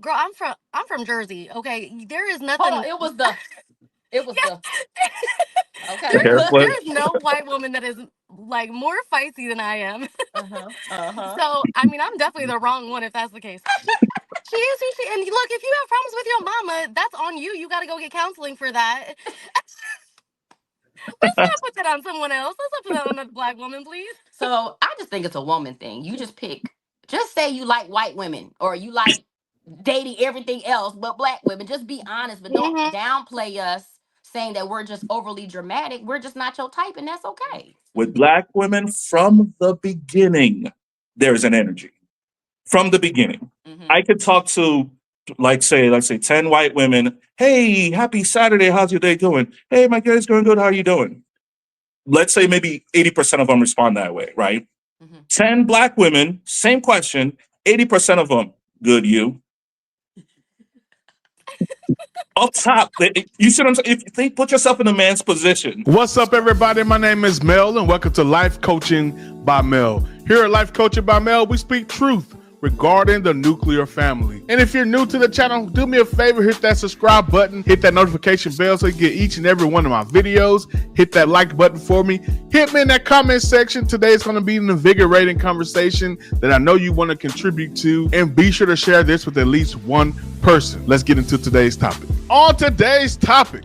girl, I'm from Jersey. Okay, there is Hold on. nothing. It was the. There Okay. is Hair flip. there is no white woman that is like more feisty than I am. Uh huh. Uh huh. So I mean, I'm definitely the wrong one if that's the case. She is who she. And look, if you have problems with your mama, that's on you. You got to go get counseling for that. Let's not put that on someone else. Let's not put that on a black woman, please. So I just think it's a woman thing. You just pick. Just say you like white women or you like dating everything else but black women. Just be honest, but don't Hmm. downplay us saying that we're just overly dramatic. We're just not your type, and that's okay. With black women from the beginning, there's an energy. From the beginning. Mm-hmm. I could talk to like say 10 white women. Hey, happy Saturday. How's your day going? Hey, my day's going good. How are you doing? Let's say maybe 80% of them respond that way, right? Mm-hmm. 10 black women, same question, 80% of them, good you. Up top, you see what I'm saying? If you think, put yourself in a man's position. What's up, everybody? My name is Mel, and welcome to Life Coaching by Mel. Here at Life Coaching by Mel, we speak truth regarding the nuclear family. And if you're new to the channel, do me a favor, hit that subscribe button, hit that notification bell so you get each and every one of my videos. Hit that like button for me. Hit me in that comment section. Today is going to be an invigorating conversation that I know you want to contribute to. And be sure to share this with at least one person. Let's get into today's topic. On today's topic,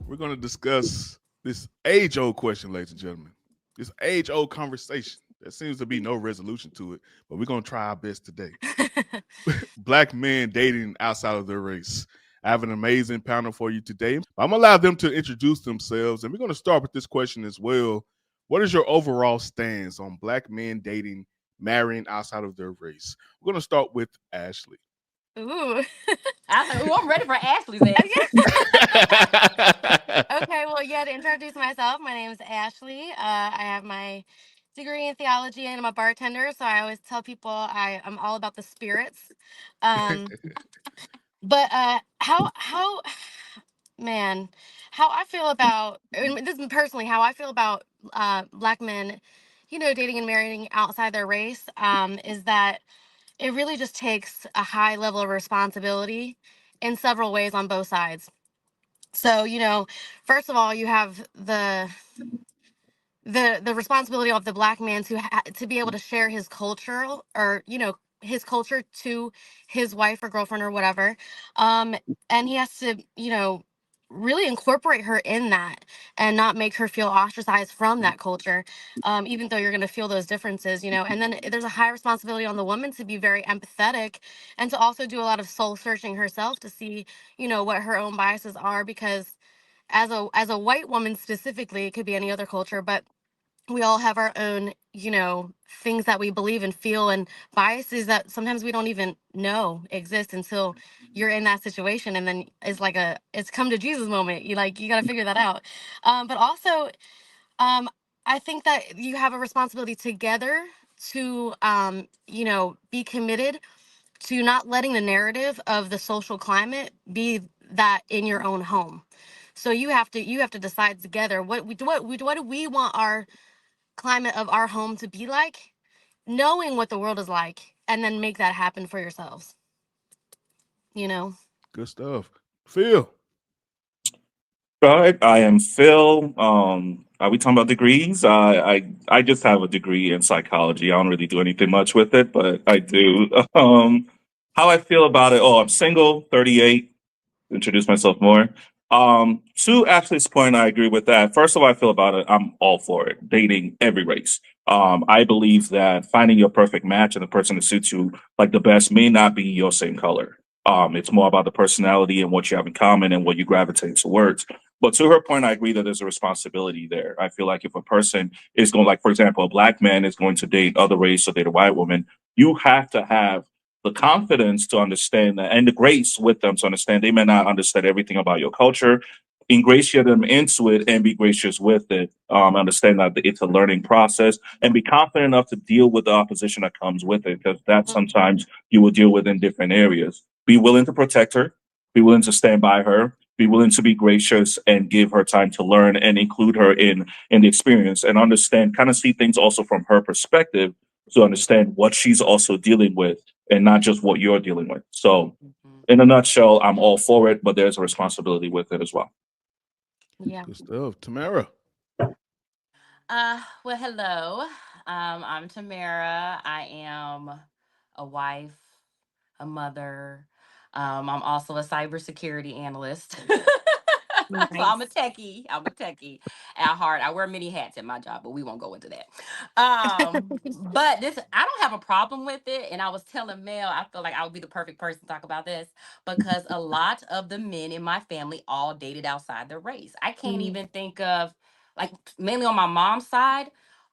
we're going to discuss this age-old question, ladies and gentlemen. This age-old conversation. There seems to be no resolution to it, but we're going to try our best today. Black men dating outside of their race. I have an amazing panel for you today. I'm going to allow them to introduce themselves, and we're going to start with this question as well. What is your overall stance on black men dating, marrying outside of their race? We're going to start with Ashley. Ooh. I'm ready for Ashley's ass. Okay, well, yeah, to introduce myself, my name is Ashley. I have my degree in theology and I'm a bartender, so I always tell people I'm all about the spirits. Um, but how man, how I feel about, and this is personally how I feel about black men, dating and marrying outside their race, is that it really just takes a high level of responsibility in several ways on both sides. So, first of all, you have the responsibility of the black man to be able to share his culture, or his culture to his wife or girlfriend or whatever, um and he has to really incorporate her in that and not make her feel ostracized from that culture, even though you're going to feel those differences, and then there's a high responsibility on the woman to be very empathetic and to also do a lot of soul searching herself to see what her own biases are, because as a white woman specifically, it could be any other culture, but we all have our own, things that we believe and feel, and biases that sometimes we don't even know exist until you're in that situation, and then it's come to Jesus moment. You got to figure that out. But also, um, I think that you have a responsibility together to, be committed to not letting the narrative of the social climate be that in your own home. So you have to decide together what do we want our climate of our home to be like, knowing what the world is like, and then make that happen for yourselves. You know. Good stuff. Phil. All right, I am Phil. Are we talking about degrees? I just have a degree in psychology. I don't really do anything much with it, but I do. How I feel about it? Oh, I'm single, 38. Introduce myself more. To Ashley's point, I agree with that. First of all, I feel about it. I'm all for it. Dating every race. I believe that finding your perfect match and the person that suits you like the best may not be your same color. It's more about the personality and what you have in common and what you gravitate towards. But to her point, I agree that there's a responsibility there. I feel like if a person is going, like, for example, a black man is going to date other race or date a white woman, you have to have the confidence to understand that and the grace with them to understand they may not understand everything about your culture. Ingratiate them into it and be gracious with it. Understand that it's a learning process and be confident enough to deal with the opposition that comes with it, because that sometimes you will deal with in different areas. Be willing to protect her, be willing to stand by her, be willing to be gracious and give her time to learn and include her in the experience and understand, kind of see things also from her perspective to understand what she's also dealing with and not just what you're dealing with. So in a nutshell, I'm all for it, but there's a responsibility with it as well. Yeah. Good stuff. Tamara. Well, hello. I'm Tamara. I am a wife, a mother. I'm also a cybersecurity analyst. So I'm a Nice. techie. I'm a techie at heart. I wear many hats at my job, but we won't go into that. But this, I don't have a problem with it. And I was telling Mel, I feel like I would be the perfect person to talk about this because a lot of the men in my family all dated outside their race. I can't Mm, even think of, like, mainly on my mom's side,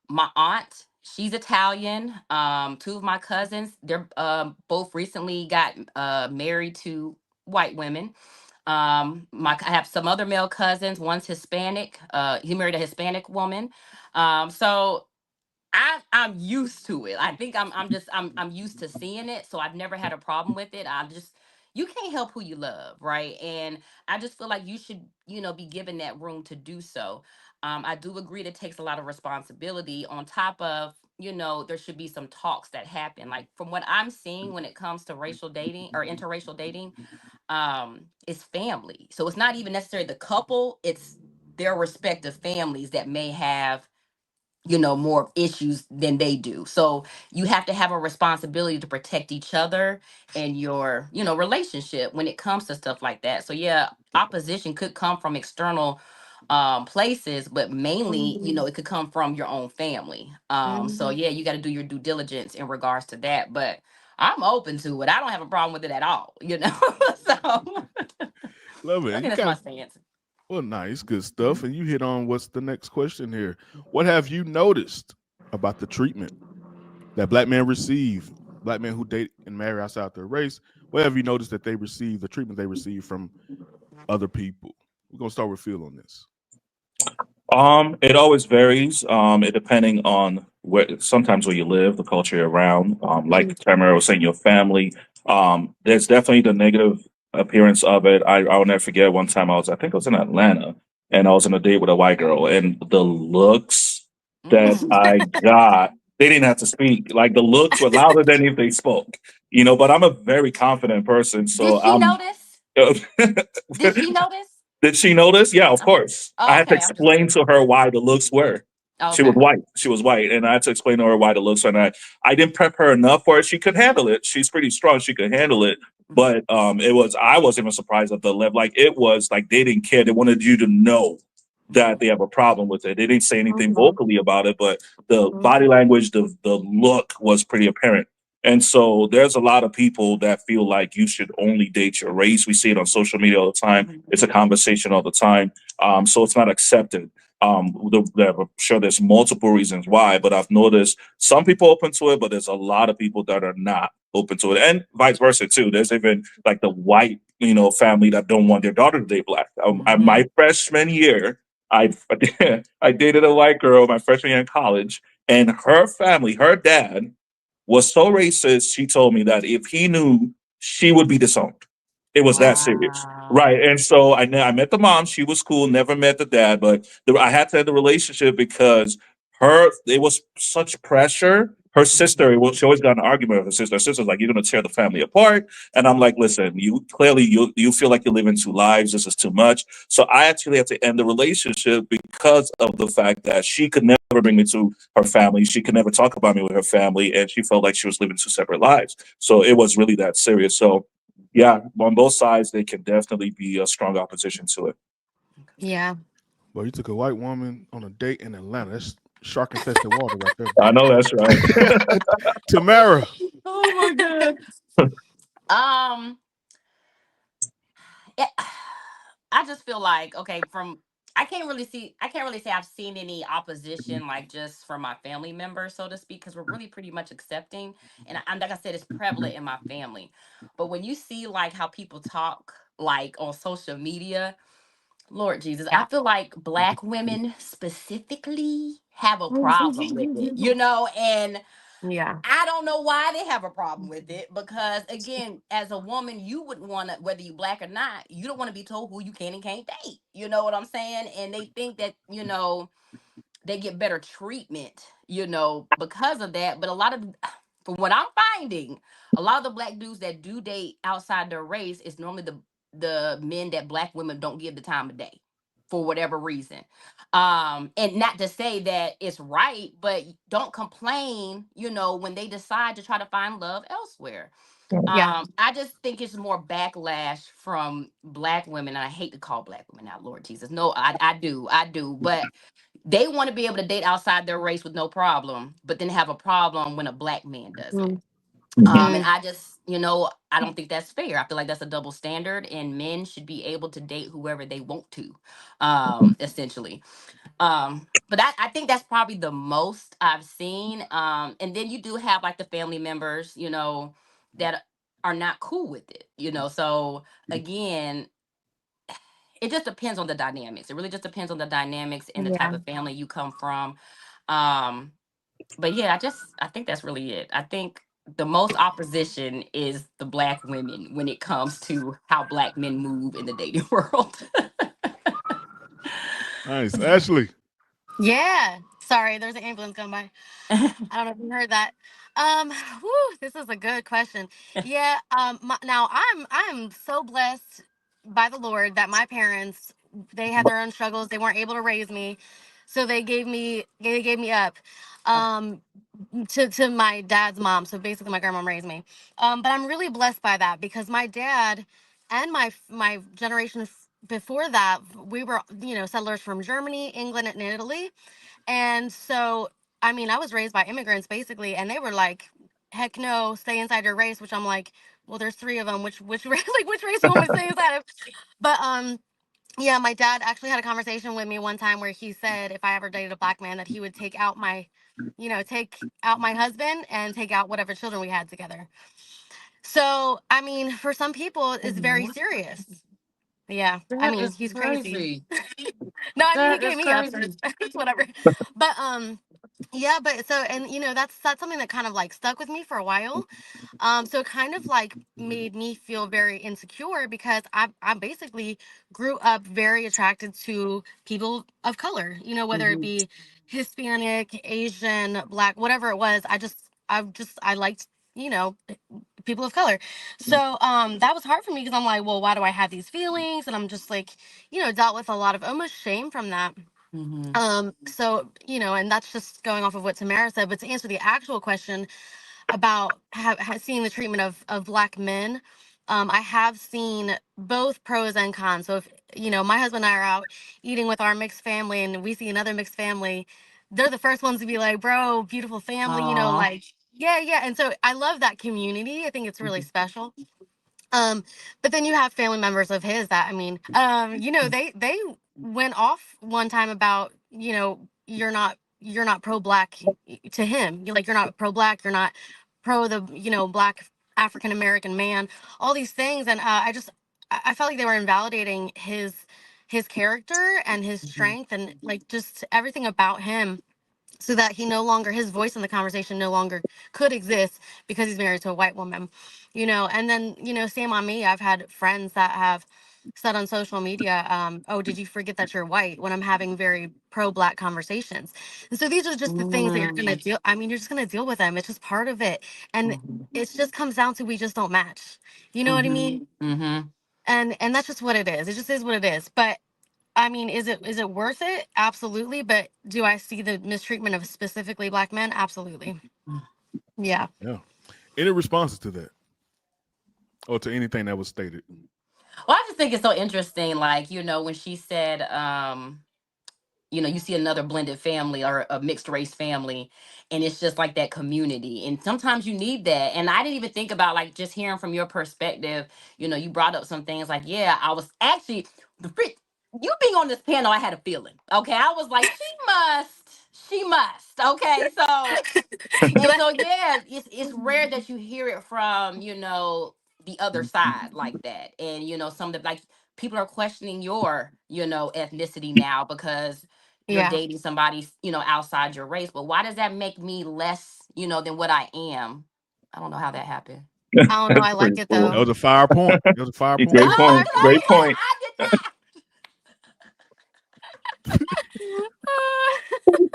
my aunt. She's Italian. Two of my cousins, they're both recently got married to white women. I have some other male cousins. One's Hispanic. He married a Hispanic woman. So I'm used to it. I think I'm used to seeing it. So I've never had a problem with it. I just, you can't help who you love, right? And I just feel like you should, be given that room to do so. I do agree that it takes a lot of responsibility on top of, there should be some talks that happen. Like from what I'm seeing when it comes to racial dating or interracial dating, is family. So it's not even necessarily the couple, it's their respective families that may have, more issues than they do. So you have to have a responsibility to protect each other and your, relationship when it comes to stuff like that. So yeah, opposition could come from external places, but mainly, mhm, it could come from your own family. So mhm, yeah, you got to do your due diligence in regards to that. But I'm open to it. I don't have a problem with it at all. So Love it. I And think you that's my kind stance. well, nice, good stuff. And you hit on what's the next question here. What have you noticed about the treatment that black men receive, black men who date and marry outside their race? What have you noticed that they receive, the treatment they receive from other people? We're gonna start with Phil on this. It always varies. It depending on where, sometimes where you live, the culture you're around. mm, Like Tamara was saying, your family. There's definitely the negative appearance of it. I'll never forget one time I think I was in Atlanta, and I was on a date with a white girl, and the looks that Mm. I got, they didn't have to speak. Like the looks were louder than if they spoke. But I'm a very confident person, Did so she I'm. notice? Did she notice? Did she notice? Yeah, of course. I had to Okay, I'm just explain to her why the looks were. She was okay. white. She was white, and I had to explain to her why the looks were. And I didn't prep her enough for it. She could handle it. She's pretty strong. She could handle it. Mhm. But it was. I wasn't even surprised at the level. Like it was like they didn't care. They wanted you to know that Mhm. they have a problem with it. They didn't say anything mhm, vocally about it, but the mhm, body language, the look was pretty apparent. And so there's a lot of people that feel like you should only date your race. We see it on social media all the time. Mhm. It's a conversation all the time. So it's not accepted. I'm sure there's multiple reasons why, but I've noticed some people open to it, but there's a lot of people that are not open to it, and vice versa too. There's even like the white, family that don't want their daughter to date black. My Mhm. freshman year, I I dated a white girl my freshman year in college, and her family, her dad was so racist. She told me that if he knew, she would be disowned. It was that serious. Right. Wow. And so I met the mom. She was cool. Never met the dad, but I had to end the relationship because it was such pressure. Her Mhm. sister, well, she always got an argument with her sister. Her sister's like, "You're going to tear the family apart." And I'm like, "Listen, you clearly, you feel like you're living two lives. This is too much." So I actually had to end the relationship because of the fact that she could never bring me to her family. She could never talk about me with her family. And she felt like she was living two separate lives. So it was really that serious. So yeah, on both sides, they can definitely be a strong opposition to it. yeah. Well, you took a white woman on a date in Atlanta. That's shark infested water right there, bro. I know that's right. Tamara. Oh my god. Um, it- I just feel like okay, from I can't really say I've seen any opposition like just from my family members, so to speak, because we're really pretty much accepting, and like I said, it's prevalent in my family. But when you see like how people talk like on social media, Lord Jesus, I feel like black women specifically have a problem with it, and Yeah. I don't know why they have a problem with it because again, as a woman, you wouldn't want to, whether you black or not, you don't want to be told who you can and can't date. You know what I'm saying? And they think that, they get better treatment, because of that. But a lot of from what I'm finding, a lot of the black dudes that do date outside their race is normally the men that black women don't give the time of day for whatever reason. And not to say that it's right, but don't complain, when they decide to try to find love elsewhere. Yeah. I just think it's more backlash from black women, and I hate to call black women out, Lord Jesus. No, I do, but they want to be able to date outside their race with no problem, but then have a problem when a black man does it. Mm, And mm, I just, I don't think that's fair. I feel like that's a double standard, and men should be able to date whoever they want to, essentially. But I think that's probably the most I've seen. And then you do have like the family members, that are not cool with it, So again, it just depends on the dynamics. It really just depends on the dynamics and the type yeah. of family you come from. Um, but yeah, I think that's really it. I think the most opposition is the black women when it comes to how black men move in the dating world. Nice, Ashley. Yeah. Sorry, there's an ambulance going by. I don't know if you heard that. This is a good question. Yeah. Now I'm so blessed by the Lord that my parents, they had their own struggles. They weren't able to raise me, so they gave me up, um, to my dad's mom. So basically, my grandma raised me. But I'm really blessed by that because my dad and my generation before that, we were settlers from Germany, England, and Italy. And so, I mean, I was raised by immigrants basically, and they were like, "Heck no, stay inside your race." Which I'm like, "Well, there's three of them. Which like which race you want me to stay inside of?" But yeah, my dad actually had a conversation with me one time where he said if I ever dated a black man that he would take out my husband and take out whatever children we had together. So, I mean, for some people, it's very What? serious. Yeah, I That mean, is he's crazy. crazy. No, I mean, he That gave is me up, so crazy. it's whatever. But yeah, but so and that's something that kind of like stuck with me for a while. So it kind of like made me feel very insecure because I basically grew up very attracted to people of color, whether it Hmm. be Hispanic, Asian, black, whatever it was. I liked, people of color. So that was hard for me because I'm like, well, why do I have these feelings? And I'm just like, dealt with a lot of almost shame from that. Hmm. So, and that's just going off of what Tamara said. But to answer the actual question about seeing the treatment of black men, I have seen both pros and cons. So if, my husband and I are out eating with our mixed family and we see another mixed family, they're the first ones to be like, bro, beautiful family, Aw. like, yeah, yeah. And so I love that community. I think it's really special. Um, but then you have family members of his that, I mean, they went off one time about, you're not pro black to him. You're not pro black, you're not pro the, black African American man, all these things. And I felt like they were invalidating his character and his Mhm. strength and like just everything about him, so that he no longer, his voice in the conversation no longer could exist because he's married to a white woman. And then, same on me. I've had friends that have said on social media, "Oh, did you forget that you're white?" when I'm having very pro-black conversations. And so these are just the things that you're gonna Mm. deal, I mean, you're just gonna deal with them. It's just part of it. And Mhm. it just comes down to, we just don't match. You know what I Mhm. mean? Mhm. And that's just what it is. It just is what it is. But I mean, is it worth it? Absolutely. But do I see the mistreatment of specifically black men? Absolutely. Yeah. Yeah. Any responses to that or to anything that was stated? Well, I just think it's so interesting, like, when she said, you see another blended family or a mixed race family, and it's just like that community. And sometimes you need that. And I didn't even think about, like, just hearing from your perspective. You brought up some things like, yeah, I was actually you being on this panel, I had a feeling. Okay. I was like, she must. Okay. So and Glad- so yeah, it's rare that you hear it from, the other side like that. And some of the, like, people are questioning your, ethnicity now because you're yeah. dating somebody, outside your race. But why does that make me less, than what I am? I don't know how that happened. I don't know. That's I like pretty it cool. That though. was a fire point. That was a fire point Great right Oh, there. point. Great point. I did not.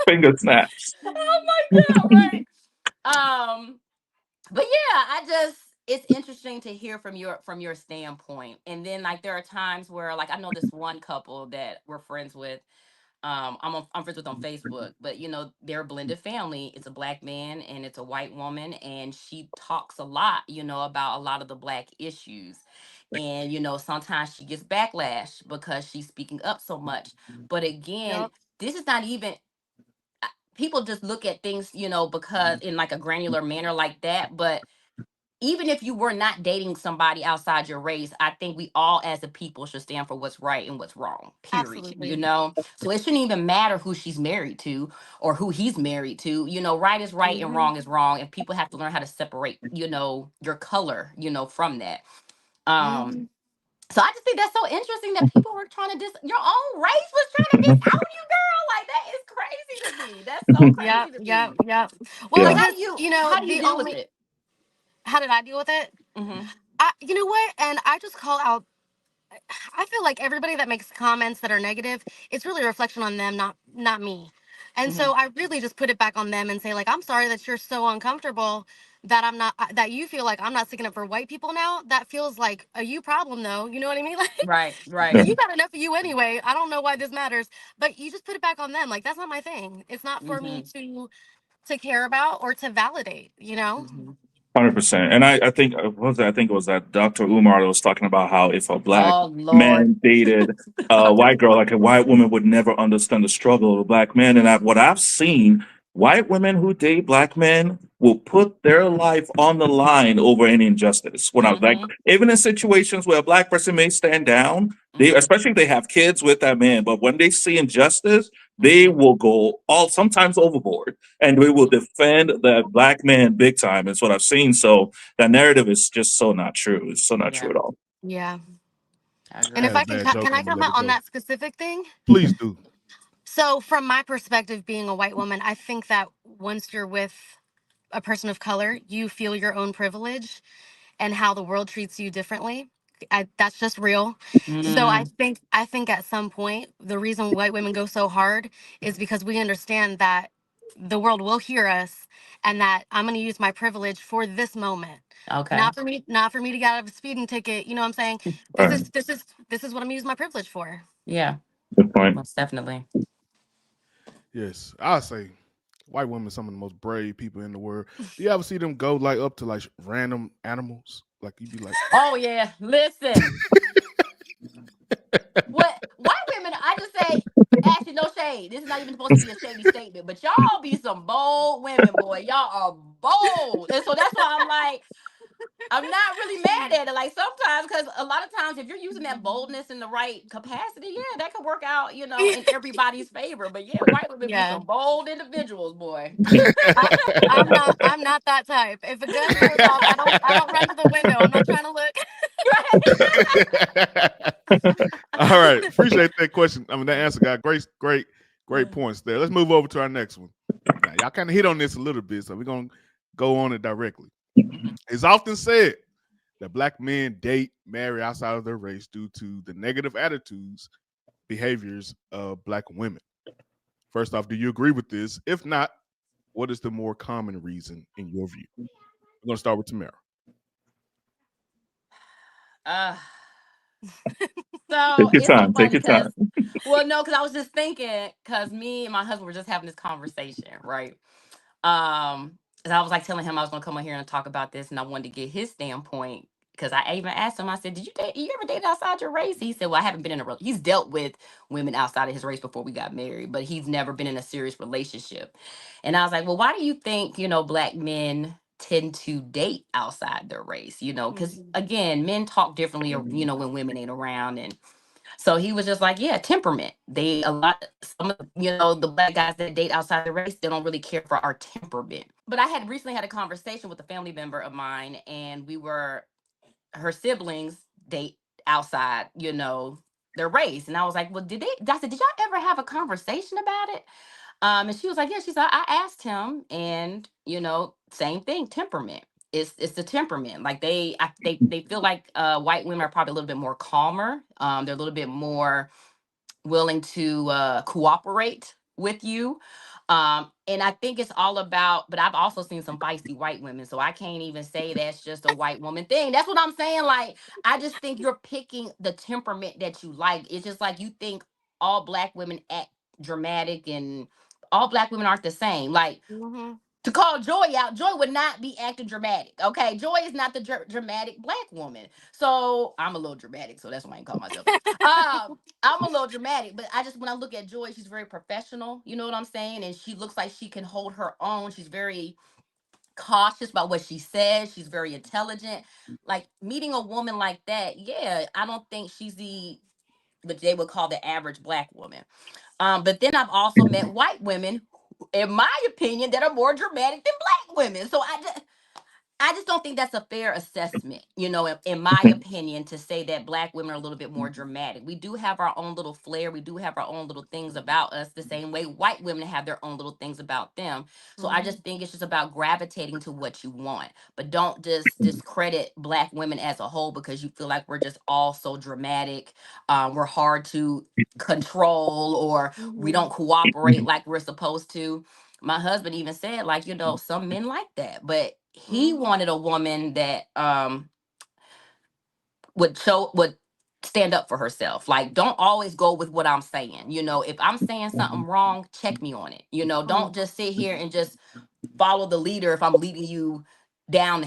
Finger snaps. Oh my god, right. But yeah, I just it's interesting to hear from your standpoint. And then like there are times where like I know this one couple that we're friends with. I'm friends with on Facebook, but you know they're a blended family. It's a black man and it's a white woman, and she talks a lot, you know, about a lot of the black issues. And you know sometimes she gets backlash because she's speaking up so much. But again, Yep. this is not even people just look at things, you know, because in like a granular manner like that. But even if you were not dating somebody outside your race, I think we all as a people should stand for what's right and what's wrong, period. You Absolutely. know? So it shouldn't even matter who she's married to or who he's married to. You know, right is right and Hmm. wrong is wrong. And people have to learn how to separate, you know, your color, you know, from that. Um, Hmm. so I just think that's so interesting that people were trying to your own race was trying to disown you, girl. Like that is crazy to me. That's so Yep. crazy to Yep. me. Yep. Well, So Yeah. because how do you the deal with only it? how did I deal with it? Mm-hmm. You know what? And I just call out. I feel like everybody that makes comments that are negative, it's really a reflection on them, not me. And Mm-hmm. so I really just put it back on them and say like, I'm sorry that you're so uncomfortable that I'm not that you feel like I'm not sticking up for white people now. That feels like a you problem though. You know what I mean? Like Right, right. Yeah. you got enough of you anyway. I don't know why this matters, but you just put it back on them. Like that's not my thing. It's not for me Mm-hmm. to care about or to validate. You know? 100%. And I think what was that? I think it was that Dr. Umar that was talking about how if a black Oh Lord. man dated a white girl, like a white woman would never understand the struggle of a black man. And what I've seen, white women who date black men will put their life on the line over any injustice. When I was like, Mm-hmm. even in situations where a black person may stand down, they, Mm-hmm. especially if they have kids with that man, but when they see injustice, they Mm-hmm. will go all sometimes overboard and we will defend that black man big time. It's what I've seen. So that narrative is just so not true. It's so not true Yeah, at all. Yeah. I And I if agree. had a I can bad joke. can I I'm gonna let comment it on go. that specific thing? Please do. So, from my perspective, being a white woman, I think that once you're with a person of color, you feel your own privilege and how the world treats you differently. That's just real. So Mm, I think at some point the reason white women go so hard is because we understand that the world will hear us and that I'm going to use my privilege for this moment. okay. Not for me to get out of a speeding ticket. You know what I'm saying? All right. This is what I'm using my privilege for. Yeah, Good point. most definitely. Yes, I say white women some of the most brave people in the world. Do you ever see them go like up to like random animals? Like you be like, Oh yeah. Listen. What white women, I just say, actually no shade. This is not even supposed to be a shady statement, but y'all be some bold women, boy. Y'all are bold. And so that's why I'm like, I'm not really mad at it. Like sometimes, because a lot of times, if you're using that boldness in the right capacity, yeah, that could work out, you know, in everybody's favor. But yeah, white women be Yeah. some bold individuals, boy. I, I'm not that type. If a gun goes off, I don't run to the window. I'm not trying to look. All right, appreciate that question. I mean, that answer got great points there. Let's move over to our next one. Now, y'all kind of hit on this a little bit, so we're gonna go on it directly. Mhm. It's often said that black men date, marry outside of their race due to the negative attitudes, behaviors of black women. First off, do you agree with this? If not, what is the more common reason in your view? We're gonna start with Tamara. Uh, so Take your it's so time. Take funny your because, time. well, no, because I was just thinking, because me and my husband were just having this conversation, right? And I was like telling him I was gonna come on here and talk about this, and I wanted to get his standpoint because I even asked him. I said, "Did you ever date outside your race?" He said, "Well, I haven't been in a. He's dealt with women outside of his race before we got married, but he's never been in a serious relationship." And I was like, "Well, why do you think black men tend to date outside their race? Because Mhm. again, men talk differently, when women ain't around and." So he was just like, yeah, temperament. They a lot some of the black guys that date outside the race, they don't really care for our temperament. But I had recently had a conversation with a family member of mine, and we were her siblings date outside, their race. And I was like, well, I said, did y'all ever have a conversation about it? And she was like, yeah, she said, I asked him, and same thing, temperament. It's the temperament. Like they feel like white women are probably a little bit more calmer. They're a little bit more willing to cooperate with you. And I think it's all about, but I've also seen some feisty white women, so I can't even say that's just a white woman thing. That's what I'm saying. Like, I just think you're picking the temperament that you like. It's just like you think all black women act dramatic, and all black women aren't the same. Like, Hmm. to call Joy out, Joy would not be acting dramatic. Okay, Joy is not the dramatic black woman. So I'm a little dramatic, so that's why I can call myself that. I'm a little dramatic, but I just, when I look at Joy, she's very professional. You know what I'm saying? And she looks like she can hold her own. She's very cautious about what she says. She's very intelligent. Like, meeting a woman like that, yeah, I don't think she's what they would call the average black woman. But then I've also met white women, in my opinion, that are more dramatic than black women. So I just don't think that's a fair assessment, in my opinion, to say that black women are a little bit more dramatic. We do have our own little flair. We do have our own little things about us, the same way white women have their own little things about them. So I Hmm. just think it's just about gravitating to what you want. But don't just discredit black women as a whole because you feel like we're just all so dramatic. We're hard to control, or we Hmm. don't cooperate like we're supposed to. My husband even said, like, some men like that, but he Hmm. wanted a woman that would stand up for herself. Like, don't always go with what I'm saying. If I'm saying something wrong, check me on it. Don't just sit here and just follow the leader if I'm leading you down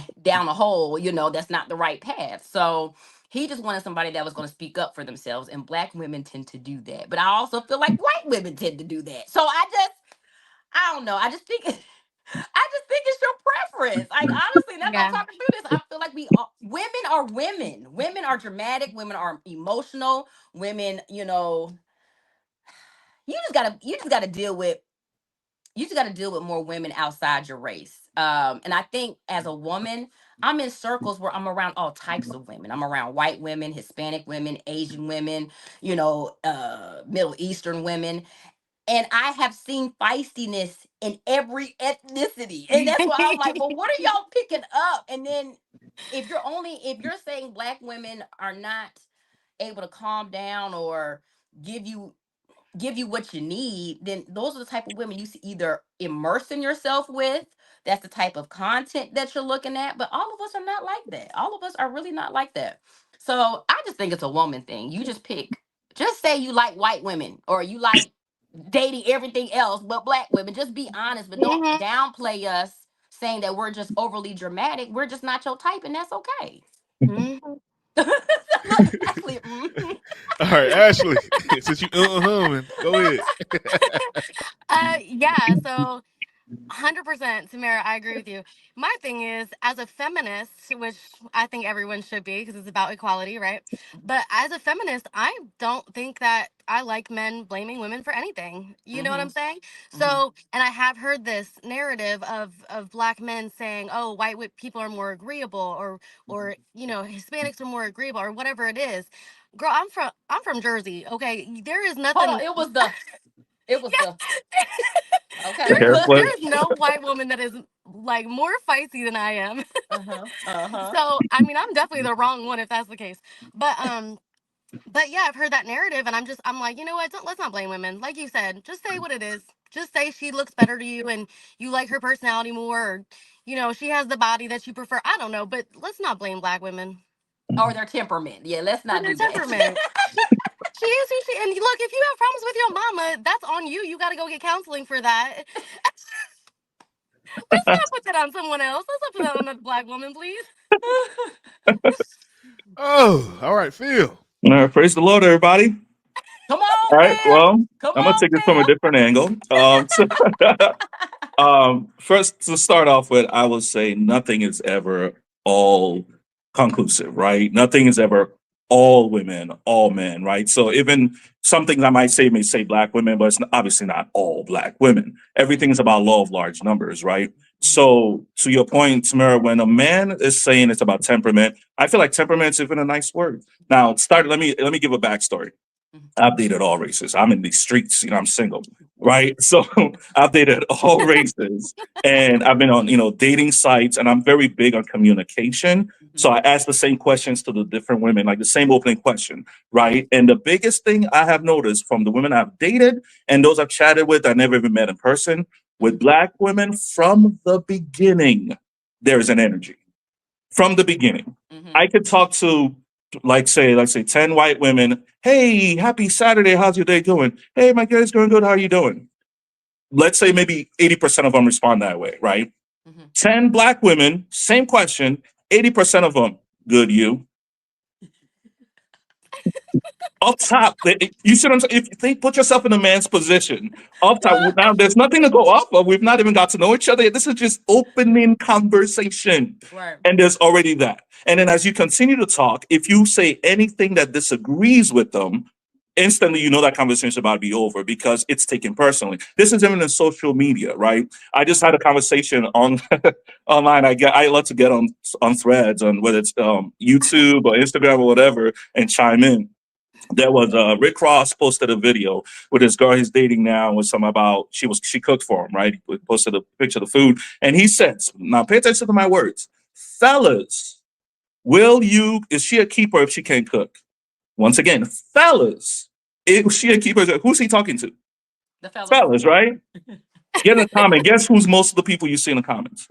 a hole. That's not the right path. So he just wanted somebody that was going to speak up for themselves, and black women tend to do that, but I also feel like white women tend to do that. So I don't know. I just think it's your preference. Like, honestly, that's I'm Yeah. talking through this. I feel like women are women. Women are dramatic. Women are emotional. Women, you just gotta deal with more women outside your race. And I think as a woman, I'm in circles where I'm around all types of women. I'm around white women, Hispanic women, Asian women, Middle Eastern women, and I have seen feistiness in every ethnicity. And that's why I'm like, well, what are y'all picking up? And then if you're saying black women are not able to calm down or give you give you what you need, then those are the type of women you see either immersing yourself with. That's the type of content that you're looking at. But all of us are not like that. All of us are really not like that. So I just think it's a woman thing. You just pick, just say you like white women or you like dating everything else but black women. Just be honest, but don't Hmm. downplay us saying that we're just overly dramatic. We're just not your type, and that's okay. Hmm. Look, Ashley, All right, Ashley, since you humming, go ahead. Yeah. So 100%, Tamara, I agree with you. My thing is, as a feminist, which I think everyone should be because it's about equality, right? But as a feminist, I don't think that I like men blaming women for anything. You know what mm-hmm, I'm saying? mm-hmm. So, and I have heard this narrative of black men saying, "Oh, people are more agreeable," or Hispanics are more agreeable, or whatever it is. Girl, I'm from Jersey. Okay, there is Hold on, nothing. it was the The okay. hair flip. There is no white woman that is like more feisty than I am. Uh-huh. Uh-huh. So I mean, I'm definitely the wrong one if that's the case. But yeah, I've heard that narrative, and I'm like, you know what? Let's not blame women. Like you said, just say what it is. Just say she looks better to you, and you like her personality more, or she has the body that you prefer. I don't know, but let's not blame black women Or their temperament. Yeah, let's for not their do that. temperament. She is who she. And look, if you have problems with your mama, that's on you. You got to go get counseling for that. Let's not put that on someone else. Let's not put that on a black woman, please. Oh, all right, Phil. Praise the Lord, everybody. Come on, All right. Phil. Well, Come I'm gonna on, take it from a different angle. First, to start off with, I will say nothing is ever all conclusive, right? Nothing is ever all women, all men, right? So even some things I might say may say black women, but it's obviously not all black women. Everything is about law of large numbers, right? So to your point, Tamara, when a man is saying it's about temperament, I feel like temperament is even a nice word. Now, start. Let me give a backstory. Phil. I've dated all races. I'm in these streets, I'm single, right? So I've dated all races and I've been on, dating sites, and I'm very big on communication. So I asked the same questions to the different women, like the same opening question, right? And the biggest thing I have noticed from the women I've dated and those I've chatted with, I never even met in person, with Black women from the beginning, there's an energy from the beginning. Mm-hmm. I could talk to like say 10 white women. Hey, happy Saturday. How's your day going? Hey, my day's going good. How are you doing? Let's say maybe 80% of them respond that way, right? Mm-hmm. 10 Black women, same question, 80% of them, good you. Up top, you see what I'm saying? If you think, put yourself in a man's position. Up top, now there's nothing to go off of. We've not even got to know each other. This is just opening conversation. Right. And there's already that. And then as you continue to talk, if you say anything that disagrees with them, instantly you know that conversation is about to be over because it's taken personally. This is even in social media, right? I just had a conversation on online. I love to get on threads on whether it's YouTube or Instagram or whatever and chime in. There was Rick Ross posted a video with this girl he's dating now with some about she cooked for him, right? He posted a picture of the food and he says, now pay attention to my words. Fellas, is she a keeper if she can't cook? Once again, fellas, is she a keeper? Who's he talking to? The fellas. Fellas, right? Get in the comment. Guess who's most of the people you see in the comments?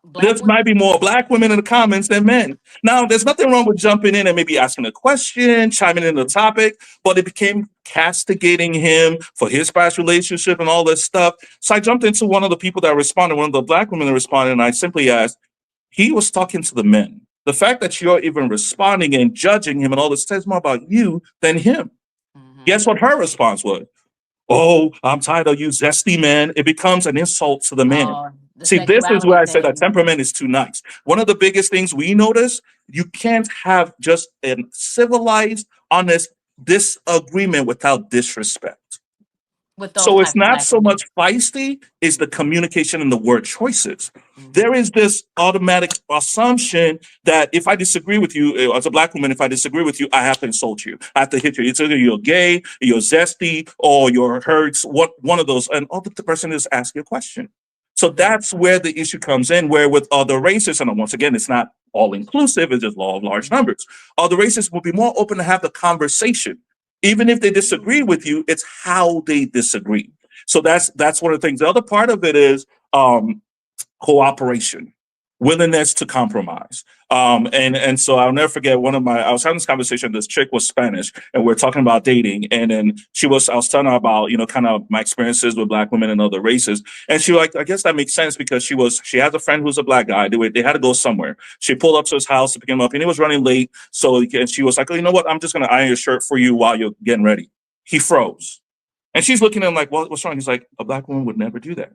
Black There women. might be more Black women in the comments than men. Now, there's nothing wrong with jumping in and maybe asking a question, chiming in the topic, but it became castigating him for his past relationship and all this stuff. So I jumped into one of the people that responded, one of the Black women that responded, and I simply asked, he was talking to the men. The fact that you're even responding and judging him and all this says more about you than him. Mm-hmm. Guess what her response was? Oh, I'm tired of you, zesty man. It becomes an insult to the man. The See, this is where sexuality I say that thing. temperament is too nice. One of the biggest things we notice, you can't have just a civilized, honest disagreement without disrespect. With those So it's type of not Black so women. much feisty, it's the communication and the word choices. Mm-hmm. There is this automatic assumption that if I disagree with you, as a Black woman, if I disagree with you, I have to insult you. I have to hit you. It's either you're gay, you're zesty, or you're hurts, one of those. And all the person is asking a question. So that's where the issue comes in, where with other races, and once again, it's not all inclusive, it's just law of large numbers. Other races will be more open to have the conversation. Even if they disagree with you, it's how they disagree. So that's one of the things. The other part of it is cooperation, willingness to compromise. And so I'll never forget I was having this conversation. This chick was Spanish, and we're talking about dating. And then I was telling her about kind of my experiences with Black women and other races. And she was like, I guess that makes sense because she has a friend who's a Black guy. They had to go somewhere. She pulled up to his house to pick him up, and he was running late. So and she was like, oh, you know what? I'm just gonna iron your shirt for you while you're getting ready. He froze, and she's looking at him like, what's wrong? He's like, a Black woman would never do that.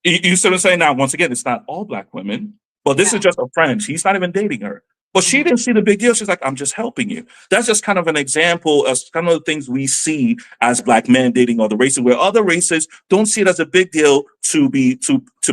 You see what I'm saying? Now, once again, it's not all Black women, but this is just a friend. He's not even dating her. But she didn't see the big deal. She's like, I'm just helping you. That's just kind of an example of kind of the things we see as Black men dating other races, where other races don't see it as a big deal to